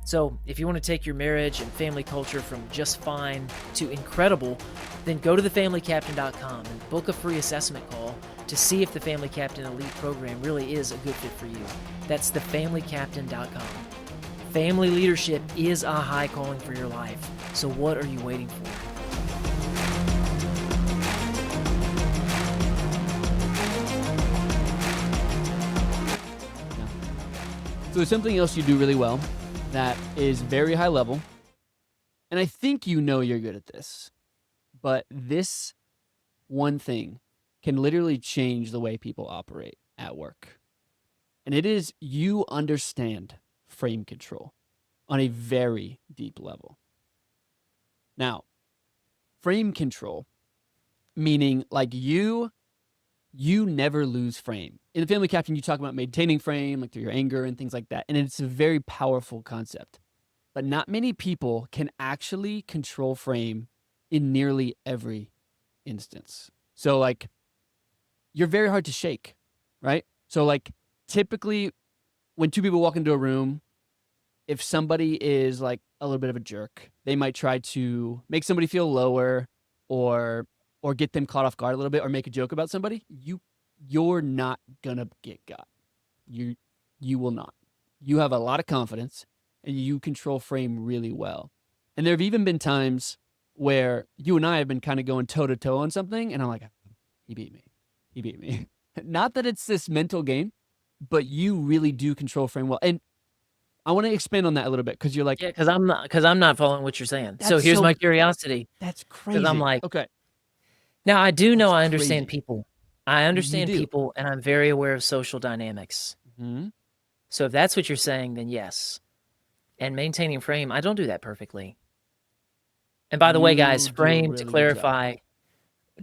So, if you want to take your marriage and family culture from just fine to incredible, then go to thefamilycaptain.com and book a free assessment call to see if the Family Captain Elite program really is a good fit for you. That's thefamilycaptain.com. Family leadership is a high calling for your life. So what are you waiting for? Yeah. So there's something else you do really well that is very high level, and I think you know you're good at this, but this one thing can literally change the way people operate at work. And it is, you understand frame control on a very deep level. Now, frame control meaning like you never lose frame. In the Family Captain, you talk about maintaining frame, like through your anger and things like that. And it's a very powerful concept. But not many people can actually control frame in nearly every instance. So, like, you're very hard to shake, right? So, like, typically when two people walk into a room, if somebody is like a little bit of a jerk, they might try to make somebody feel lower or get them caught off guard a little bit or make a joke about somebody. You're not gonna get got. You will not. You have a lot of confidence and you control frame really well. And there have even been times where you and I have been kind of going toe to toe on something, and I'm like, he beat me. He beat me. Not that it's this mental game, but you really do control frame well. And I want to expand on that a little bit because you're like, Yeah, because I'm not following what you're saying. So that's here's so my curiosity. that's Because I'm crazy. like, Okay, now I do know that's I understand crazy. people. I You understand do. people, and I'm very aware of social dynamics. Hmm. So if that's what you're saying, then yes. And maintaining frame, I don't do that perfectly. And by the way, guys, You do a frame really good job.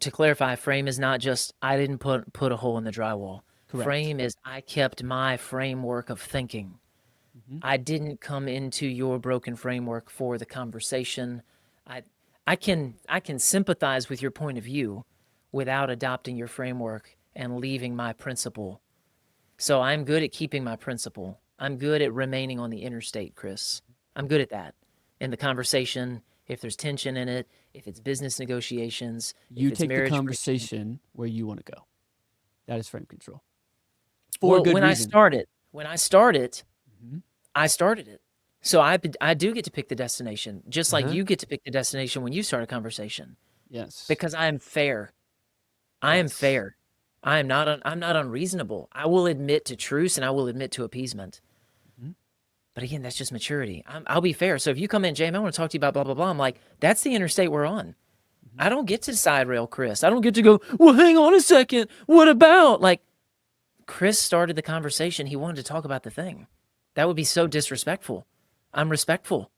to clarify, frame is not just I didn't put a hole in the drywall. Correct. Frame is I kept my framework of thinking. Hmm. I didn't come into your broken framework for the conversation. I I can sympathize with your point of view without adopting your framework and leaving my principle. So I'm good at keeping my principle. I'm good at remaining on the interstate, Chris. I'm good at that. In the conversation, if there's tension in it, if it's business negotiations, if You it's take the marriage agreement. conversation where you want to go. That is frame control for Well, good reason. when I start it, Hmm. I started it. So I do get to pick the destination, just Uh like huh. you get to pick the destination when you start a conversation, Yes. because I am fair. I am Yes. fair. I'm not unreasonable. I will admit to truce and I will admit to appeasement. Hmm. But again, that's just maturity. I'll be fair. So if you come in, James, I want to talk to you about blah blah blah. I'm like, that's the interstate we're on. Hmm. I don't get to side rail Chris. I don't get to go. Well, hang on a second. What about like Chris started the conversation? He wanted to talk about the thing. That would be so disrespectful. I'm respectful,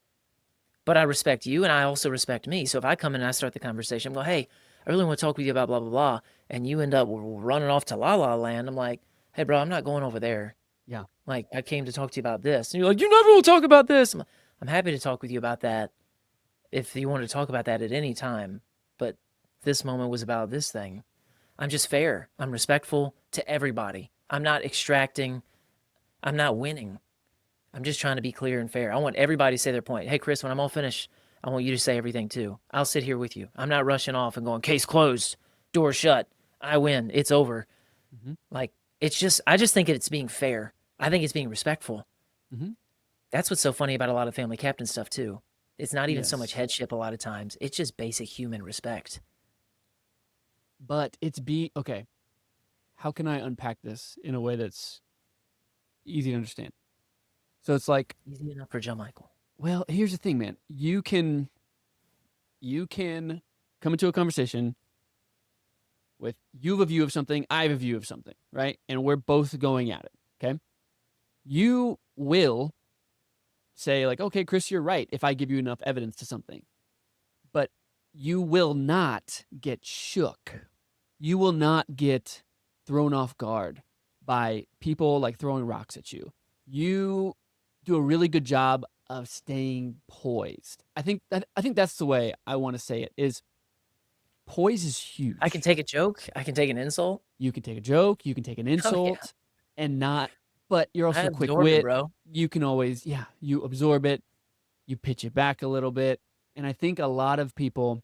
but I respect you, and I also respect me. So if I come in and I start the conversation, I'm going, hey, I really want to talk with you about blah blah blah, and you end up running off to La La Land. I'm like, hey, bro, I'm not going over there. Yeah. Like, I came to talk to you about this. And you're like, you never will talk about this. I'm happy to talk with you about that if you want to talk about that at any time. But this moment was about this thing. I'm just fair. I'm respectful to everybody. I'm not extracting. I'm not winning. I'm just trying to be clear and fair. I want everybody to say their point. Hey, Chris, when I'm all finished, I want you to say everything too. I'll sit here with you. I'm not rushing off and going, case closed, door shut. I win. It's over. Hmm. Like, I just think it's being fair. I think it's being respectful. Hmm. That's what's so funny about a lot of family captain stuff too. It's not even so much Yes. headship a lot of times. It's just basic human respect. But it's be okay. How can I unpack this in a way that's easy to understand? So it's like, Easy enough for Joe Michael. well, here's the thing, man. You can come into a conversation with you have a view of something, I have a view of something, right? And we're both going at it. Okay. You will say, like, okay, Chris, you're right if I give you enough evidence to something. But you will not get shook. You will not get thrown off guard by people like throwing rocks at you. You do a really good job of staying poised. I think that's the way I want to say it is poise is I can huge. take a joke. I can take an insult. You can take a joke, you can take an Oh yeah, insult and not, but you're I also quick absorb it, wit. bro. You can always, yeah, you absorb it, you pitch it back a little bit. And I think a lot of people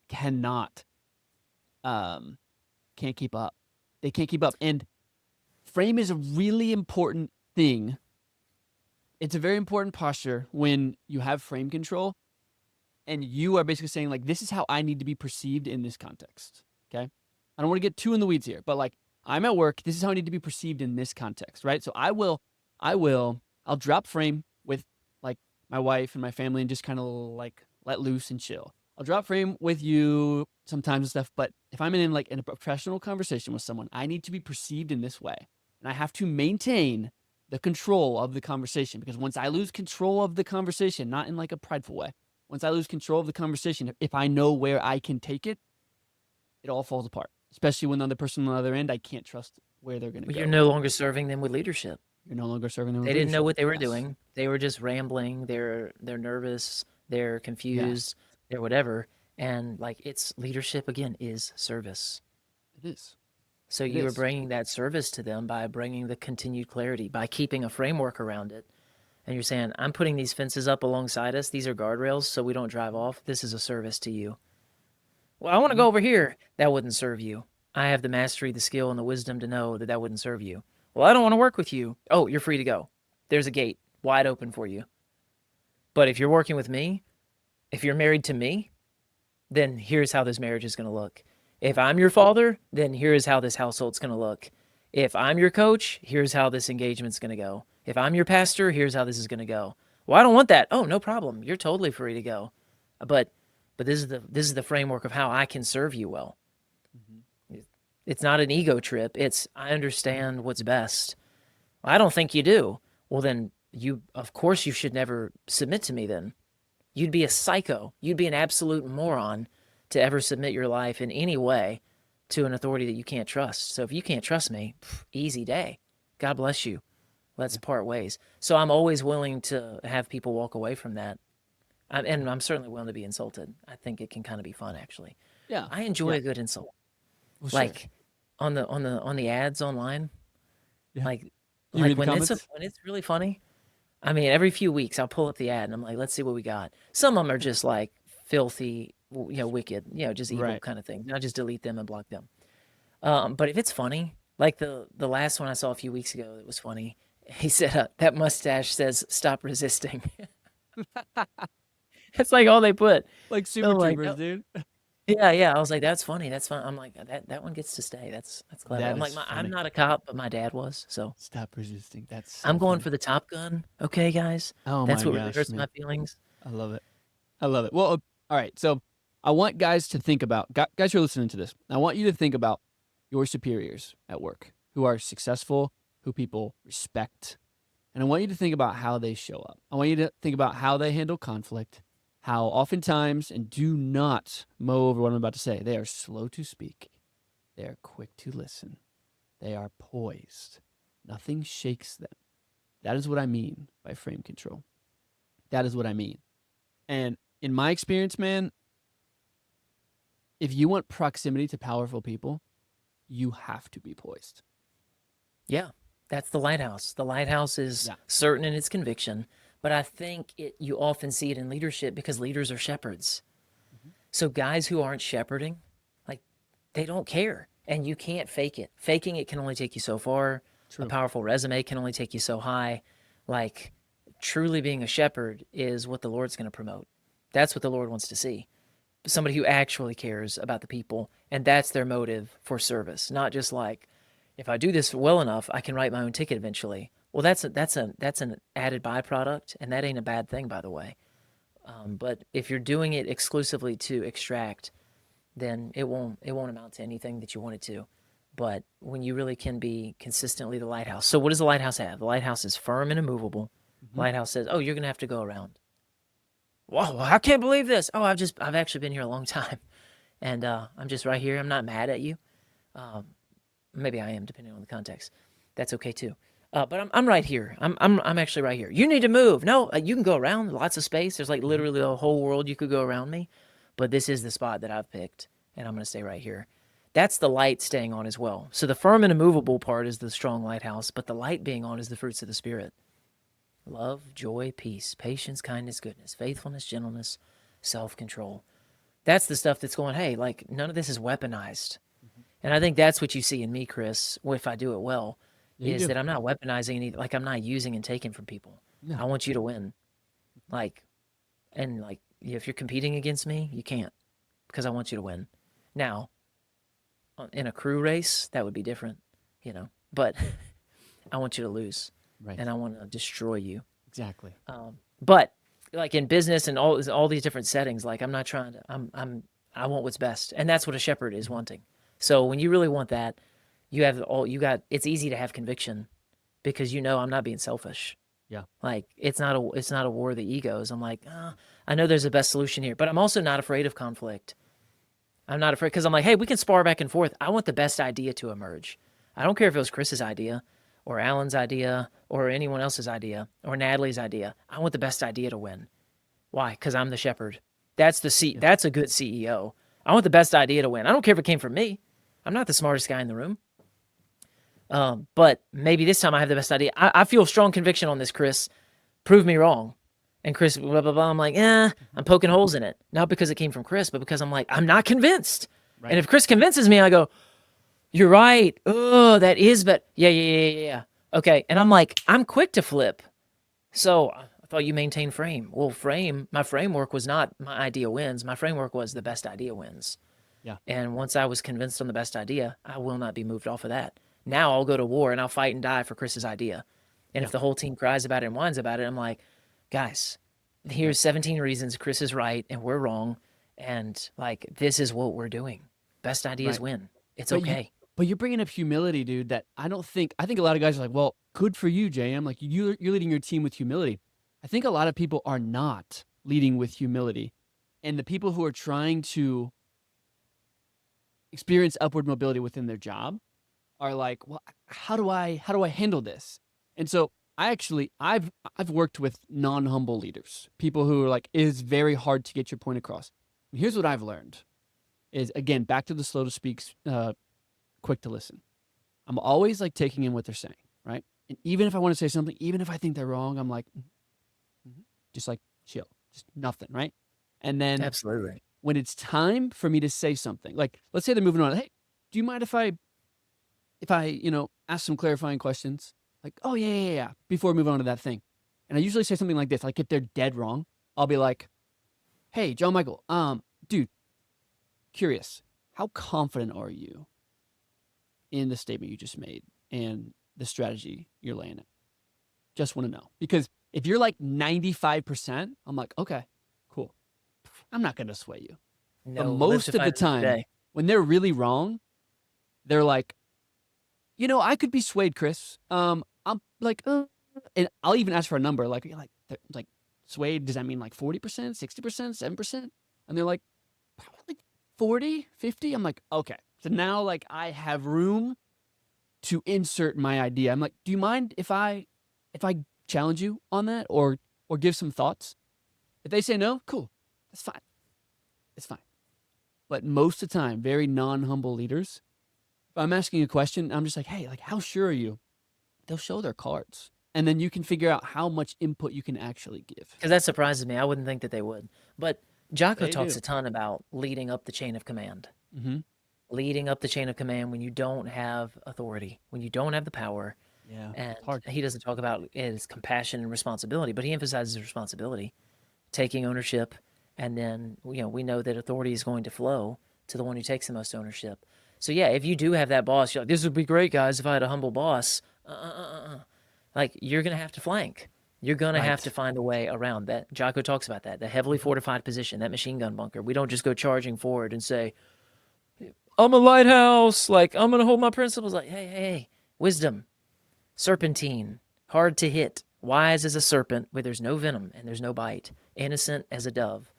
cannot, um, can't keep up. They can't keep up. And frame is a really important thing. It's a very important posture when you have frame control and you are basically saying, like, this is how I need to be perceived in this context. Okay. I don't want to get too in the weeds here, but like, I'm at work. This is how I need to be perceived in this context. Right. So I'll drop frame with like my wife and my family and just kind of like let loose and chill. I'll drop frame with you sometimes and stuff. But if I'm in like in a professional conversation with someone, I need to be perceived in this way. And I have to maintain the control of the conversation because once I lose control of the conversation, not in like a prideful way, once I lose control of the conversation, if I know where I can take it, it all falls apart. Especially when the other person on the other end, I can't trust where they're going to You're go. no longer serving them with leadership. You're no longer serving them They with didn't know leadership. what they were Yes. doing. They were just rambling. They're nervous. They're Yes. confused. They're whatever. And like it's leadership again is service. It is. So It you are is. bringing that service to them by bringing the continued clarity, by keeping a framework around it. And you're saying, I'm putting these fences up alongside us. These are guardrails so we don't drive off. This is a service to you. Well, I want to Mhm. go over here. That wouldn't serve you. I have the mastery, the skill, and the wisdom to know that that wouldn't serve you. Well, I don't want to work with you. Oh, you're free to go. There's a gate wide open for you. But if you're working with me, if you're married to me, then here's how this marriage is going to look. If I'm your father, then here's how this household's going to look. If I'm your coach, here's how this engagement's going to go. If I'm your pastor, here's how this is going to go. Well, I don't want that. Oh, no problem. You're totally free to go. But this is the framework of how I can serve you well. Mhm. It's not an ego trip. It's I understand what's best. I don't think you do. Well, then you of course you should never submit to me then. You'd be a psycho. You'd be an absolute moron to ever submit your life in any way to an authority that you can't trust. So if you can't trust me, easy day. God bless you. Let's Yeah. part ways. So I'm always willing to have people walk away from that. And I'm certainly willing to be insulted. I think it can kind of be fun, actually. Yeah. I enjoy Yeah. a good insult, Well, sure. like on the ads online, Yeah. like You like read the comments? when it's really funny. I mean, every few weeks I'll pull up the ad and I'm like, let's see what we got. Some of them are just like filthy, wicked, just evil Right. kind of thing. I'll just delete them and block them. But if it's funny, like the last one I saw a few weeks ago, it was funny. He said, "That mustache says stop resisting." That's like all they put. Like So Super I'm like, Troopers, oh, dude. yeah, yeah. I was like, that's funny. That's fun. I'm like, that one gets to stay. That's clever. That I'm like, is I'm funny. not a cop, but my dad was. So Stop resisting. That's I'm so going funny. for the Top Gun. Okay, guys, Oh that's my what really gosh, hurts my man. feelings. I love it. I love it. Well, all right. So I want guys to think about, guys who are listening to this, I want you to think about your superiors at work who are successful, who people respect. And I want you to think about how they show up. I want you to think about how they handle conflict, how oftentimes, and do not mow over what I'm about to say, they are slow to speak, they are quick to listen, they are poised. Nothing shakes them. That is what I mean by frame control. That is what I mean. And in my experience, man, if you want proximity to powerful people, you have to be poised. Yeah, that's the lighthouse. The lighthouse is Yeah. certain in its conviction, but I think you often see it in leadership because leaders are shepherds. Mhm. So guys who aren't shepherding, like they don't care, and you can't fake it. Faking it can only take you so far. A True. powerful resume can only take you so high. Like truly being a shepherd is what the Lord's going to promote. That's what the Lord wants to see. Somebody who actually cares about the people, and that's their motive for service, not just like if I do this well enough, I can write my own ticket eventually. Well, that's an added byproduct, and that ain't a bad thing, by the way. But if you're doing it exclusively to extract, then it won't amount to anything that you want it to. But when you really can be consistently the lighthouse. So what does the lighthouse have? The lighthouse is firm and immovable. The Mm-hmm. lighthouse says, "Oh, you're gonna have to go around." Whoa, I can't believe this. Oh, I've actually been here a long time, and I'm just right here. I'm not mad at you. Um, Maybe I am, depending on the context. That's okay too. But I'm right here. I'm actually right here. You need to move. No, you can go around. Lots of space. There's like Mm-hmm. literally the whole world you could go around me, but this is the spot that I've picked, and I'm gonna stay right here. That's the light staying on as well. So the firm and immovable part is the strong lighthouse, but the light being on is the fruits of the spirit: love, joy, peace, patience, kindness, goodness, faithfulness, gentleness, self-control. That's the stuff that's going. Hey, like none of this is weaponized. Mm-hmm. And I think that's what you see in me, Chris, if I do it well, Yeah, you is do. that I'm not weaponizing any, like I'm not using and taking from people. I No. want you to win. Like, and like, if you're competing against me, you can't because I want you to win. Now, in a crew race, that would be different, but I want you to lose Right. and I want to destroy you. Exactly. But like in business and all these different settings, like I'm not trying to, I want what's best. And that's what a shepherd is Mm-hmm. wanting. So when you really want that, it's easy to have conviction because I'm not being selfish. Yeah. Like it's not a war of the egos. I'm like, I know there's a best solution here, but I'm also not afraid of conflict. I'm not afraid because I'm like, hey, we can spar back and forth. I want the best idea to emerge. I don't care if it was Chris's idea or Alan's idea or anyone else's idea or Natalie's idea. I want the best idea to win. Why? Because I'm the shepherd. Yeah. That's a good CEO. I want the best idea to win. I don't care if it came from me. I'm not the smartest guy in the room. But maybe this time I have the best idea. I feel strong conviction on this, Chris. Prove me wrong. And Chris, blah, blah, blah. I'm like, I'm poking holes in it. Not because it came from Chris, but because I'm like, I'm not convinced. Right. And if Chris convinces me, I go, you're right. Oh, that is, but yeah. Okay. And I'm like, I'm quick to flip. So I thought you maintained frame. Well, my framework was not my idea wins. My framework was the best idea wins. Yeah. And once I was convinced on the best idea, I will not be moved off of that. Now I'll go to war and I'll fight and die for Chris's idea. And if the whole team cries about it and whines about it, I'm like, guys, here's 17 reasons Chris is right and we're wrong. And like, this is what we're doing. Best ideas Right. win. It's But okay. but you're bringing up humility, dude. That I think a lot of guys are like, well, good for you, JM. Like you're leading your team with humility. I think a lot of people are not leading with humility, and the people who are trying to experience upward mobility within their job are like, well, how do I handle this? And so I've worked with non-humble leaders, people who are like, it is very hard to get your point across. And here's what I've learned is, again, back to the slow to speak, quick to listen. I'm always like taking in what they're saying, right? And even if I want to say something, even if I think they're wrong, I'm like, just like chill, just nothing, right? And then Absolutely. when it's time for me to say something, like let's say they're moving on, hey, do you mind if I ask some clarifying questions? Like, oh yeah, before we move on to that thing. And I usually say something like this, like if they're dead wrong, I'll be like, hey, John Michael, dude, curious, how confident are you in the statement you just made and the strategy you're laying out? Just want to know. Because if you're like 95%, I'm like, okay, cool. I'm not going to sway you. But No, live to most of the fight another time, day. when they're really wrong, they're like, I could be swayed, Chris. I'm like, and I'll even ask for a number. Like swayed, does that mean like 40%, 60%, 7%? And they're like, probably 40, 50. I'm like, okay. So now like I have room to insert my idea. I'm like, do you mind if I challenge you on that or give some thoughts? If they say no, cool. That's fine. It's fine. But most of the time, very non-humble leaders, if I'm asking a question, I'm just like, hey, like how sure are you? They'll show their cards. And then you can figure out how much input you can actually give. Because that surprises me. I wouldn't think that they would. But Jocko They talks do. a ton about leading up the chain of command. Mm-hmm. Leading up the chain of command when you don't have authority, when you don't have the power. Yeah. And It's hard. he doesn't talk about it as compassion and responsibility, but he emphasizes responsibility, taking ownership. And then, we know that authority is going to flow to the one who takes the most ownership. So, yeah, if you do have that boss, you're like, this would be great, guys, if I had a humble boss. Like, you're going to have to flank. You're going to have to Right. find a way around that. Jocko talks about that, the heavily fortified position, that machine gun bunker. We don't just go charging forward and say, I'm a lighthouse. Like, I'm going to hold my principles. Like, hey, wisdom, serpentine, hard to hit, wise as a serpent, where there's no venom and there's no bite, innocent as a dove.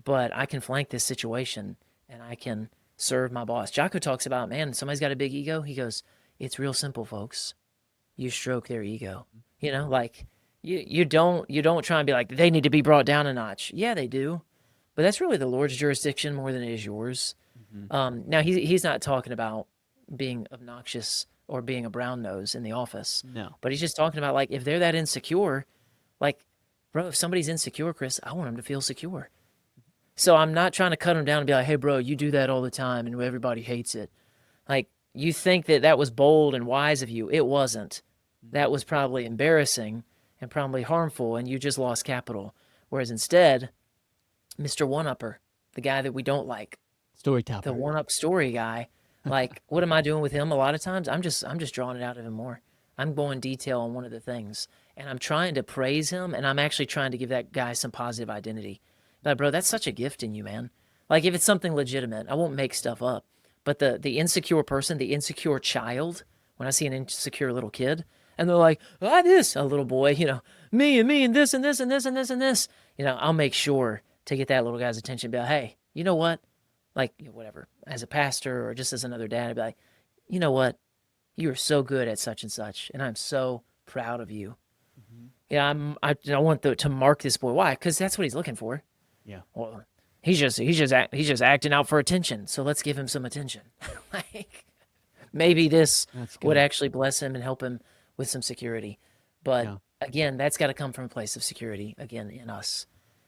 But I can flank this situation and I can serve my boss. Jocko talks about, man, somebody's got a big ego. He goes, it's real simple, folks. You stroke their ego. Like you don't try and be like they need to be brought down a notch. Yeah, they do, but that's really the Lord's jurisdiction more than it is yours. Mm-hmm. Now he's not talking about being obnoxious or being a brown nose in the office, No. but he's just talking about like if they're that insecure, like, bro, if somebody's insecure, Chris, I want them to feel secure. So I'm not trying to cut them down and be like, hey, bro, you do that all the time and everybody hates it. Like, you think that that was bold and wise of you. It wasn't. That was probably embarrassing and probably harmful, and you just lost capital. Whereas instead, Mr. One-Upper, the guy that we don't like, Story the topper. one-up story guy, like, what am I doing with him? A lot of times, I'm just drawing it out of him more. I'm going detail on one of the things, and I'm trying to praise him, and I'm actually trying to give that guy some positive identity. But bro, that's such a gift in you, man. Like if it's something legitimate, I won't make stuff up. But the insecure person, the insecure child, when I see an insecure little kid, and they're like, this, a little boy, me and this and this and this and this and this, I'll make sure to get that little guy's attention. Be like, hey, you know what? like whatever, as a pastor or just as another dad, I'd be like, you know what? You are so good at such and such, and I'm so proud of you. Mm-hmm. Yeah, I want to mark this boy. Why? Because that's what he's looking for. Yeah. Well, he's just acting out for attention. So let's give him some attention. Like maybe this That's would good. actually bless him and help him with some security. But Yeah. again, that's got to come from a place of security again in us.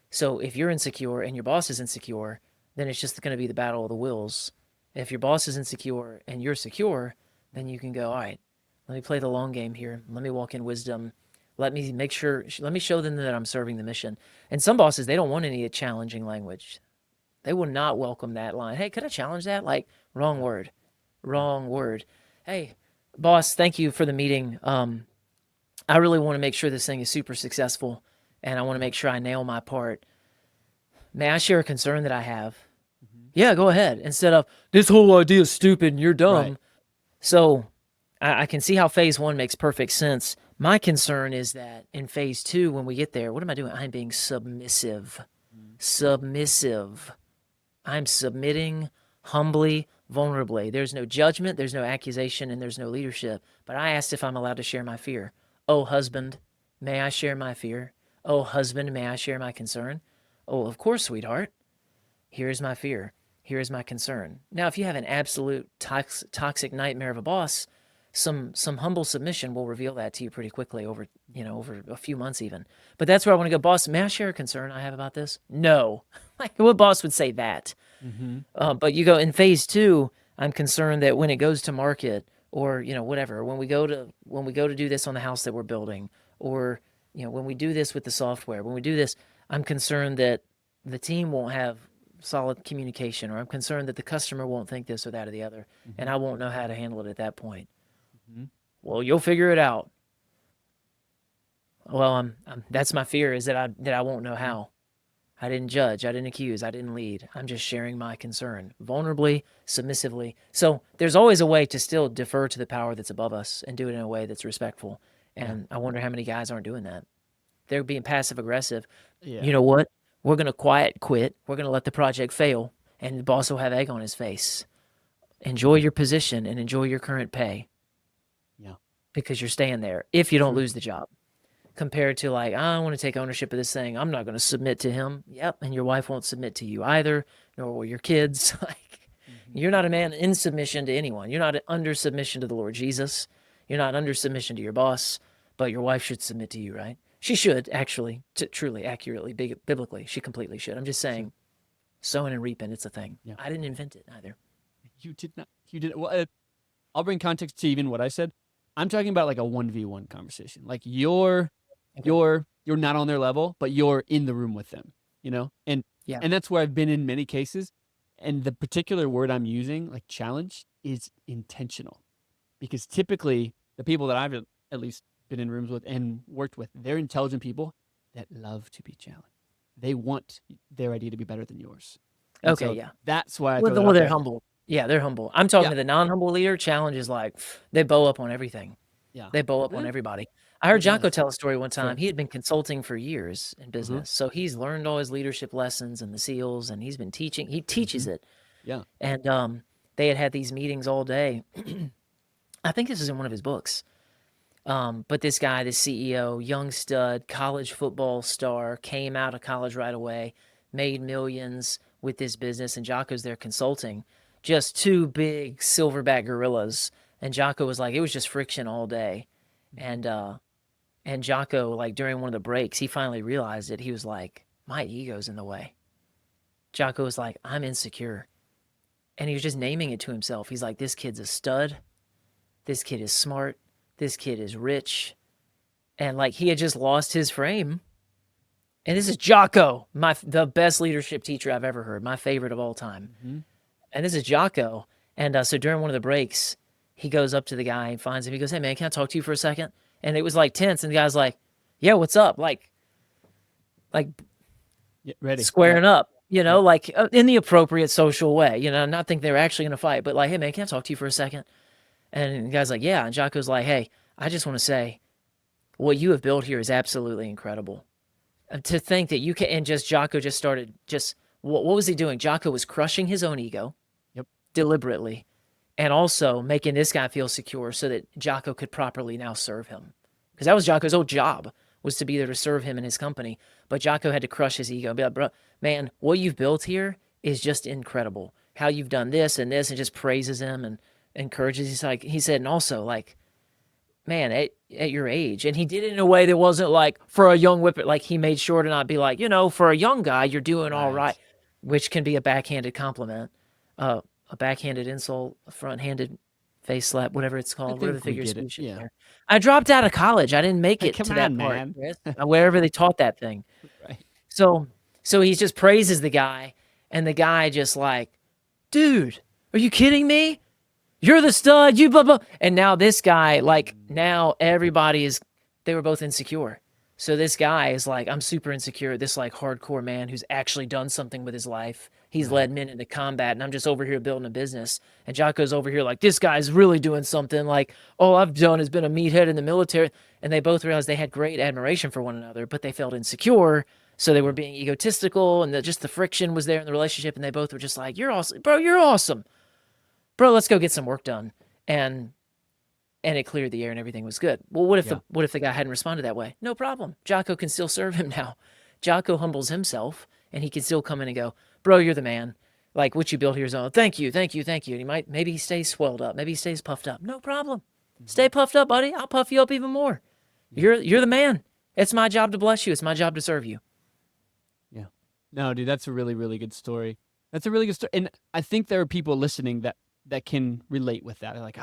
So if you're insecure and your boss is insecure, then it's just going to be the battle of the wills. If your boss is insecure and you're secure, then you can go, all right, let me play the long game here. Let me walk in wisdom. Let me make sure, let me show them that I'm serving the mission. And some bosses, they don't want any challenging language. They will not welcome that line. Hey, could I challenge that? Like, wrong Yeah. word, Yeah. wrong word. Hey, boss, thank you for the meeting. I really want to make sure this thing is super successful, and I want to make sure I nail my part. May I share a concern that I have? Mm-hmm. Yeah, go ahead. Instead of, this whole idea is stupid and you're Right. dumb. So I can see how phase one makes perfect sense. My concern is that in phase two, when we get there, what am I doing? I'm being submissive. Mm-hmm. Submissive. I'm submitting humbly, vulnerably. There's no judgment, there's no accusation, and there's no leadership. But I asked if I'm allowed to share my fear. Oh, husband, may I share my fear? Oh, husband, may I share my concern? Oh, of course, sweetheart. Here's my fear. Here's my concern. Now, if you have an absolute toxic nightmare of a boss, some humble submission will reveal that to you pretty quickly over over a few months even. But that's where I want to go. Boss, may I share a concern I have about this? No. Like what boss would say that? Mm-hmm. But you go in phase two. I'm concerned that when it goes to market, or whatever, when we go to do this on the house that we're building, or when we do this with the software, when we do this, I'm concerned that the team won't have solid communication, or I'm concerned that the customer won't think this or that or the other, Mm-hmm. and I won't know how to handle it at that point. Mm-hmm. Well, you'll figure it out. Well, that's my fear, is that I won't know Mm-hmm. how. I didn't judge. I didn't accuse. I didn't lead. I'm just sharing my concern vulnerably, submissively. So there's always a way to still defer to the power that's above us and do it in a way that's respectful. Yeah. And I wonder how many guys aren't doing that. They're being passive aggressive. You Yeah. know what? We're going to quiet quit. We're going to let the project fail. And the boss will have egg on his face. Enjoy your position and enjoy your current pay Yeah. because you're staying there if you don't True. lose the job. Compared to like, I want to take ownership of this thing. I'm not going to submit to him. Yep. And your wife won't submit to you either, nor will your kids. Like, Mm-hmm. you're not a man in submission to anyone. You're not under submission to the Lord Jesus. You're not under submission to your boss, but your wife should submit to you, right? She should actually, truly, accurately, biblically. She completely should. I'm just Sure. saying, sowing and reaping, it's a thing. Yeah. I didn't invent it either. You did not. You did. Well, I'll bring context to even what I said. I'm talking about like a 1v1 conversation. Like Okay. you're not on their level, but you're in the room with them, and Yeah. that's where I've been in many cases. And the particular word I'm using, like challenge, is intentional, because typically the people that I've at least been in rooms with and worked with, they're intelligent people that love to be challenged. They want their idea to be better than yours, and Okay. so Yeah. that's why I Well, throw that well, out they're there. humble. Yeah, they're humble. I'm talking Yeah, to the non-humble leader. Challenge is like they bow up on everything. yeah, They bow up on Eh, everybody. I heard who Jocko does? tell a story one time. Fair. He had been consulting for years in Uh-huh. business. So he's learned all his leadership lessons and the seals, and he's been teaching. He Mm-hmm. teaches it. Yeah. And they had these meetings all day. I think this is in one of his books. But this guy, this CEO, young stud, college football star, came out of college right away, made millions with this business, and Jocko's there consulting. Just two big silverback gorillas. And Jocko was like, it was just friction all day. Mm-hmm. And Jocko, like during one of the breaks, he finally realized it. He was like, my ego's in the way. Jocko was like, I'm insecure. And he was just naming it to himself. He's like, this kid's a stud. This kid is smart. This kid is rich. And like he had just lost his frame. And this is Jocko, the best leadership teacher I've ever heard, my favorite of all time. Mm-hmm. And this is Jocko. And so during one of the breaks, he goes up to the guy and finds him. He goes, hey, man, can I talk to you for a second? And it was like tense. And the guy's like, yeah, what's up? Like Yeah, ready. Yep. squaring up, Yep. like in the appropriate social way, not think they were actually going to fight, but like, hey, man, can I talk to you for a second? And the guy's like, yeah. And Jocko's like, hey, I just want to say what you have built here is absolutely incredible. To think that you can, and just Jocko just started just What was he doing? Jocko was crushing his own ego Yep. deliberately and also making this guy feel secure so that Jocko could properly now serve him. Because that was Jocko's old job, was to be there to serve him in his company. But Jocko had to crush his ego and be like, bro, man, what you've built here is just incredible. How you've done this and this, and just praises him and encourages. He's like, he said, and also like, man, at your age. And he did it in a way that wasn't like for a young whippet. Like he made sure to not be like, for a young guy, you're doing all right, Right. which can be a backhanded compliment, a backhanded insult, a front-handed face slap, whatever it's I called, whatever the think we figure of get it. speech is Yeah. there. I dropped out of college. I didn't make Hey, it come to that on, part, man. Chris, wherever they taught that thing. Right. So, so he just praises the guy, and the guy just like, dude, are you kidding me? You're the stud, you blah blah. And now this guy, like now everybody is, they were both insecure. So this guy is like, I'm super insecure. This like hardcore man who's actually done something with his life. He's Right. led men into combat, and I'm just over here building a business. And Jocko's over here like, this guy's really doing something. Like all I've done has been a meathead in the military. And they both realized they had great admiration for one another, but they felt insecure. So they were being egotistical, and just the friction was there in the relationship. And they both were just like, "You're awesome, bro. You're awesome, bro. Let's go get some work done." And it cleared the air and everything was good. Well, what if Yeah. the guy hadn't responded that way? No problem. Jocko can still serve him now. Jocko humbles himself, and he can still come in and go, "Bro, you're the man. Like what you built here is all. Thank you, thank you, thank you." And maybe he stays swelled up, maybe he stays puffed up. No problem. Stay puffed up, buddy. I'll puff you up even more. Yeah. You're the man. It's my job to bless you. It's my job to serve you. Yeah. No, dude, that's a really, really good story. That's a really good story. And I think there are people listening that can relate with that. They're like,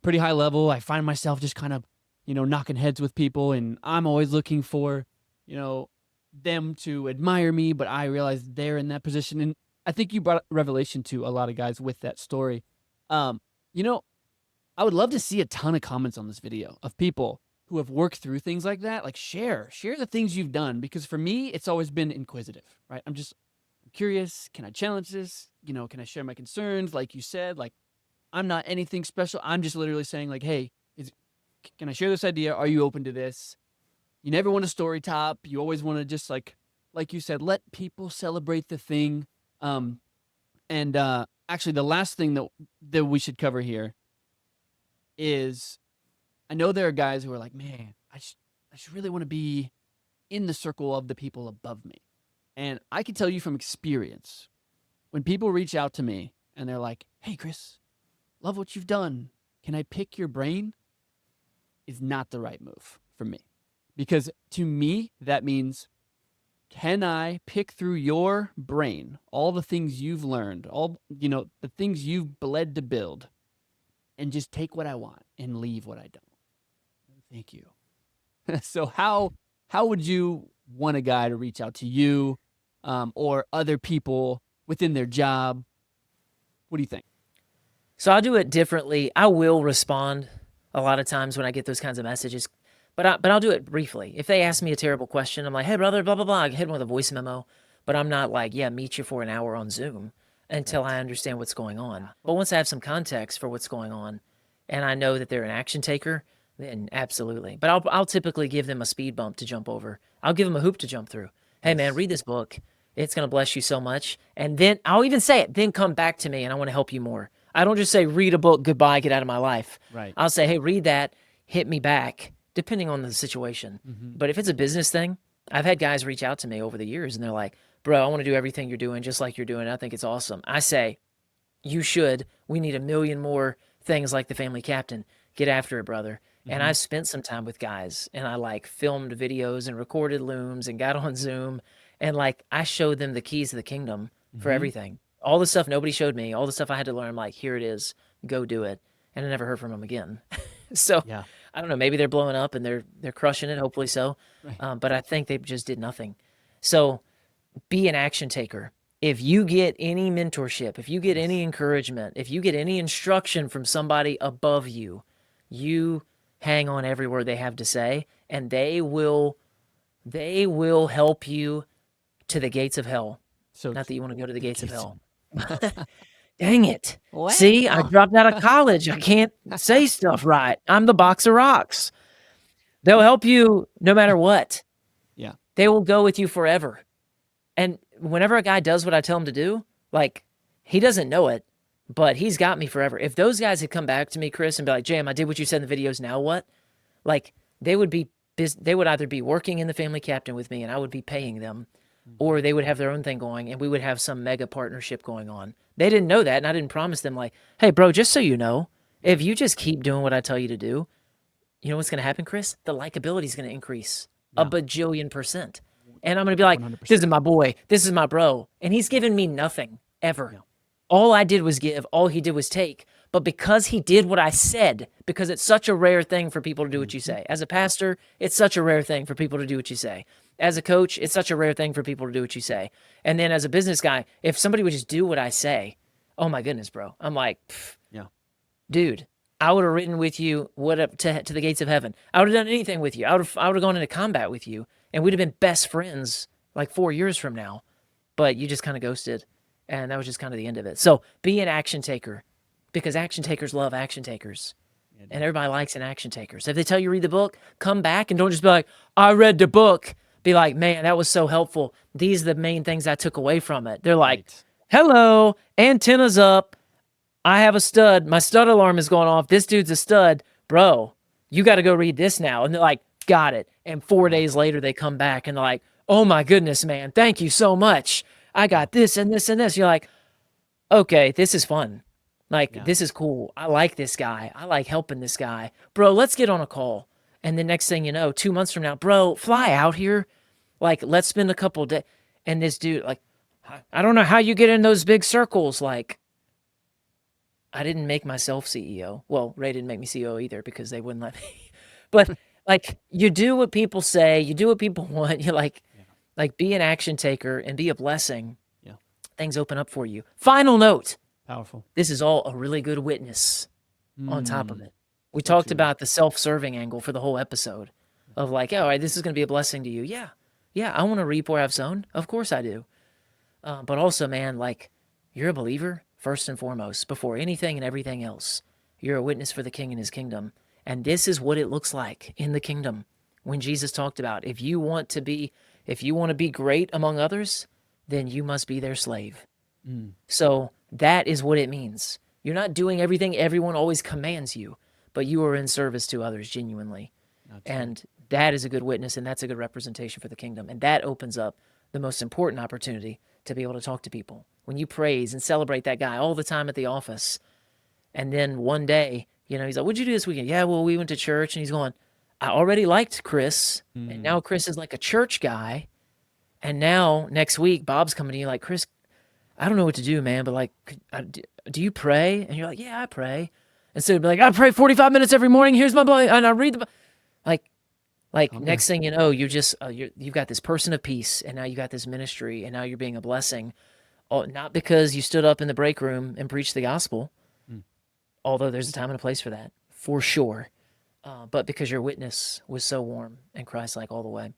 pretty high level. I find myself just kind of, knocking heads with people, and I'm always looking for, them to admire me, but I realize they're in that position. And I think you brought revelation to a lot of guys with that story. Um, you know, I would love to see a ton of comments on this video of people who have worked through things like that. Like share the things you've done, because for me, it's always been inquisitive, right? I'm curious. Can I challenge this? Can I share my concerns? Like you said, like I'm not anything special. I'm just literally saying like, hey, can I share this idea? Are you open to this? You never want to story top. You always want to just like you said, let people celebrate the thing. And actually, the last thing that we should cover here is, I know there are guys who are like, man, I just really want to be in the circle of the people above me. And I can tell you from experience, when people reach out to me and they're like, hey, Chris, love what you've done. Can I pick your brain? Is not the right move for me. Because to me, that means, can I pick through your brain all the things you've learned, all, the things you've bled to build, and just take what I want and leave what I don't? Thank you. So how would you want a guy to reach out to you, or other people within their job? What do you think? So I'll do it differently. I will respond a lot of times when I get those kinds of messages, but I'll do it briefly. If they ask me a terrible question, I'm like, "Hey, brother, blah blah blah." I hit them with a voice memo, but I'm not like, "Yeah, meet you for an hour on Zoom," until Right. I understand what's going on. But once I have some context for what's going on, and I know that they're an action taker, then absolutely. But I'll typically give them a speed bump to jump over. I'll give them a hoop to jump through. Hey, man, Yes. read this book. It's gonna bless you so much. And then I'll even say it. Then come back to me, and I want to help you more. I don't just say read a book, goodbye, get out of my life. Right. I'll say, hey, read that, hit me back, depending on the situation. Mm-hmm. But if it's a business thing, I've had guys reach out to me over the years, and they're like, bro, I want to do everything you're doing just like you're doing. I think it's awesome. I say, you should. We need a million more things like the family captain. Get after it, brother. And Mm-hmm. I've spent some time with guys, and I like filmed videos and recorded looms and got on Zoom, and like I showed them the keys to the kingdom for Mm-hmm. everything. All the stuff nobody showed me, all the stuff I had to learn, I'm like, here it is, go do it. And I never heard from them again. So Yeah. I don't know, maybe they're blowing up and they're crushing it, hopefully so. Right. But I think they just did nothing. So be an action taker. If you get any mentorship, if you get Yes. any encouragement, if you get any instruction from somebody above you, you hang on every word they have to say, and they will help you to the gates of hell. So Not that you want to go to the gates of gates- hell. Dang it. What? See, I Oh. dropped out of college. I can't say stuff right. I'm the box of rocks. They'll help you no matter what. Yeah. They will go with you forever. And whenever a guy does what I tell him to do, like, he doesn't know it, but he's got me forever. If those guys had come back to me, Chris, and be like, Jam, I did what you said in the videos, now what? Like, they would either be working in the Family Captain with me and I would be paying them, or they would have their own thing going and we would have some mega partnership going on. They didn't know that, and I didn't promise them, like, hey, bro, just so you know, if you just keep doing what I tell you to do, you know what's going to happen, Chris? The likability is going to increase a bajillion %. And I'm going to be like, 100%. this is my boy. This is my bro. And he's given me nothing ever. Yeah. All I did was give. All he did was take. But because he did what I said, because it's such a rare thing for people to do what you say. As a pastor, it's such a rare thing for people to do what you say. As a coach, it's such a rare thing for people to do what you say. And then as a business guy, if somebody would just do what I say, oh my goodness, bro. I'm like, dude, I would have ridden with you to the gates of heaven. I would have done anything with you. I would have gone into combat with you, and we'd have been best friends like 4 years from now. But you just kind of ghosted, and that was just kind of the end of it. So be an action taker, because action takers love action takers, and everybody likes an action taker. So if they tell you read the book, come back and don't just be like, I read the book. Be like, man, that was so helpful. These are the main things I took away from it. They're like, hello, antennas up. I have a stud. My stud alarm is going off. This dude's a stud. Bro, you got to go read this now. And they're like, got it. And 4 days later, they come back and they're like, oh my goodness, man, thank you so much. I got this and this and this. You're like, okay, this is fun. Like, this is cool. I like this guy. I like helping this guy. Bro, let's get on a call. And the next thing you know, 2 months from now, bro, fly out here. Like, let's spend a couple days. And this dude, like, I don't know how you get in those big circles. Like, I didn't make myself CEO. Well, Ray didn't make me CEO either because they wouldn't let me. But like, you do what people say, you do what people want. You like be an action taker and be a blessing. Yeah. Things open up for you. Final note. Powerful. This is all a really good witness on top of it. We talked about the self-serving angle for the whole episode of like, all right, this is going to be a blessing to you. Yeah. Yeah. I want to reap where I've sown. Of course I do. But also, man, like, you're a believer. First and foremost, before anything and everything else, you're a witness for the King and his kingdom. And this is what it looks like in the kingdom. When Jesus talked about, if you want to be great among others, then you must be their slave. So that is what it means. You're not doing everything everyone always commands you, but you are in service to others genuinely. And that is a good witness, and that's a good representation for the kingdom. And that opens up the most important opportunity to be able to talk to people. When you praise and celebrate that guy all the time at the office, and then one day, you know, he's like, what'd you do this weekend? Yeah, well, we went to church. And he's going, I already liked Chris, and now Chris is like a church guy. And now next week, Bob's coming to you like, Chris, I don't know what to do, man, but like, do you pray? And you're like, yeah, I pray. And so he'd be like, I pray 45 minutes every morning. Here's my Bible, and I read the next thing you know, you've got this person of peace, and now you got this ministry, and now you're being a blessing. Not because you stood up in the break room and preached the gospel, although there's a time and a place for that, for sure, but because your witness was so warm and Christ-like all the way.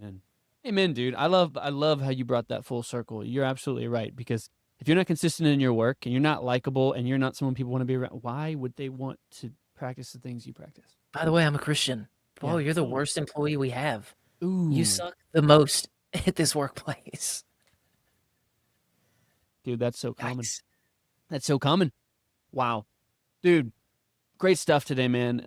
Amen. Amen, dude. I love how you brought that full circle. You're absolutely right, because if you're not consistent in your work and you're not likable and you're not someone people want to be around, why would they want to practice the things you practice? By the way, I'm a Christian. Whoa, you're the worst employee we have. Ooh. You suck the most at this workplace. Dude, that's so common. Yikes. That's so common. Wow. Dude, great stuff today, man.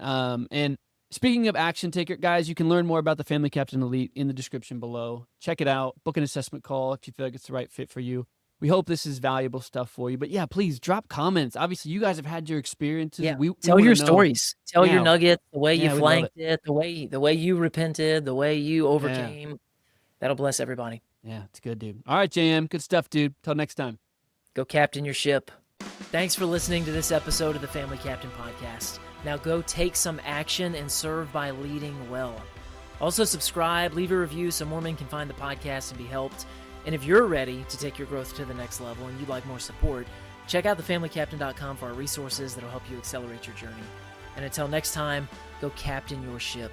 And speaking of action taker, guys, you can learn more about the Family Captain Elite in the description below. Check it out. Book an assessment call if you feel like it's the right fit for you. We hope this is valuable stuff for you. But yeah, please drop comments. Obviously, you guys have had your experiences. Yeah. We Tell your stories. Tell your nuggets, the way you we love flanked it, the way you repented, the way you overcame. That'll bless everybody. Yeah, it's good, dude. All right, JM. Good stuff, dude. Till next time. Go captain your ship. Thanks for listening to this episode of the Family Captain Podcast. Now go take some action and serve by leading well. Also subscribe, leave a review so more men can find the podcast and be helped. And if you're ready to take your growth to the next level and you'd like more support, check out thefamilycaptain.com for our resources that'll help you accelerate your journey. And until next time, go captain your ship.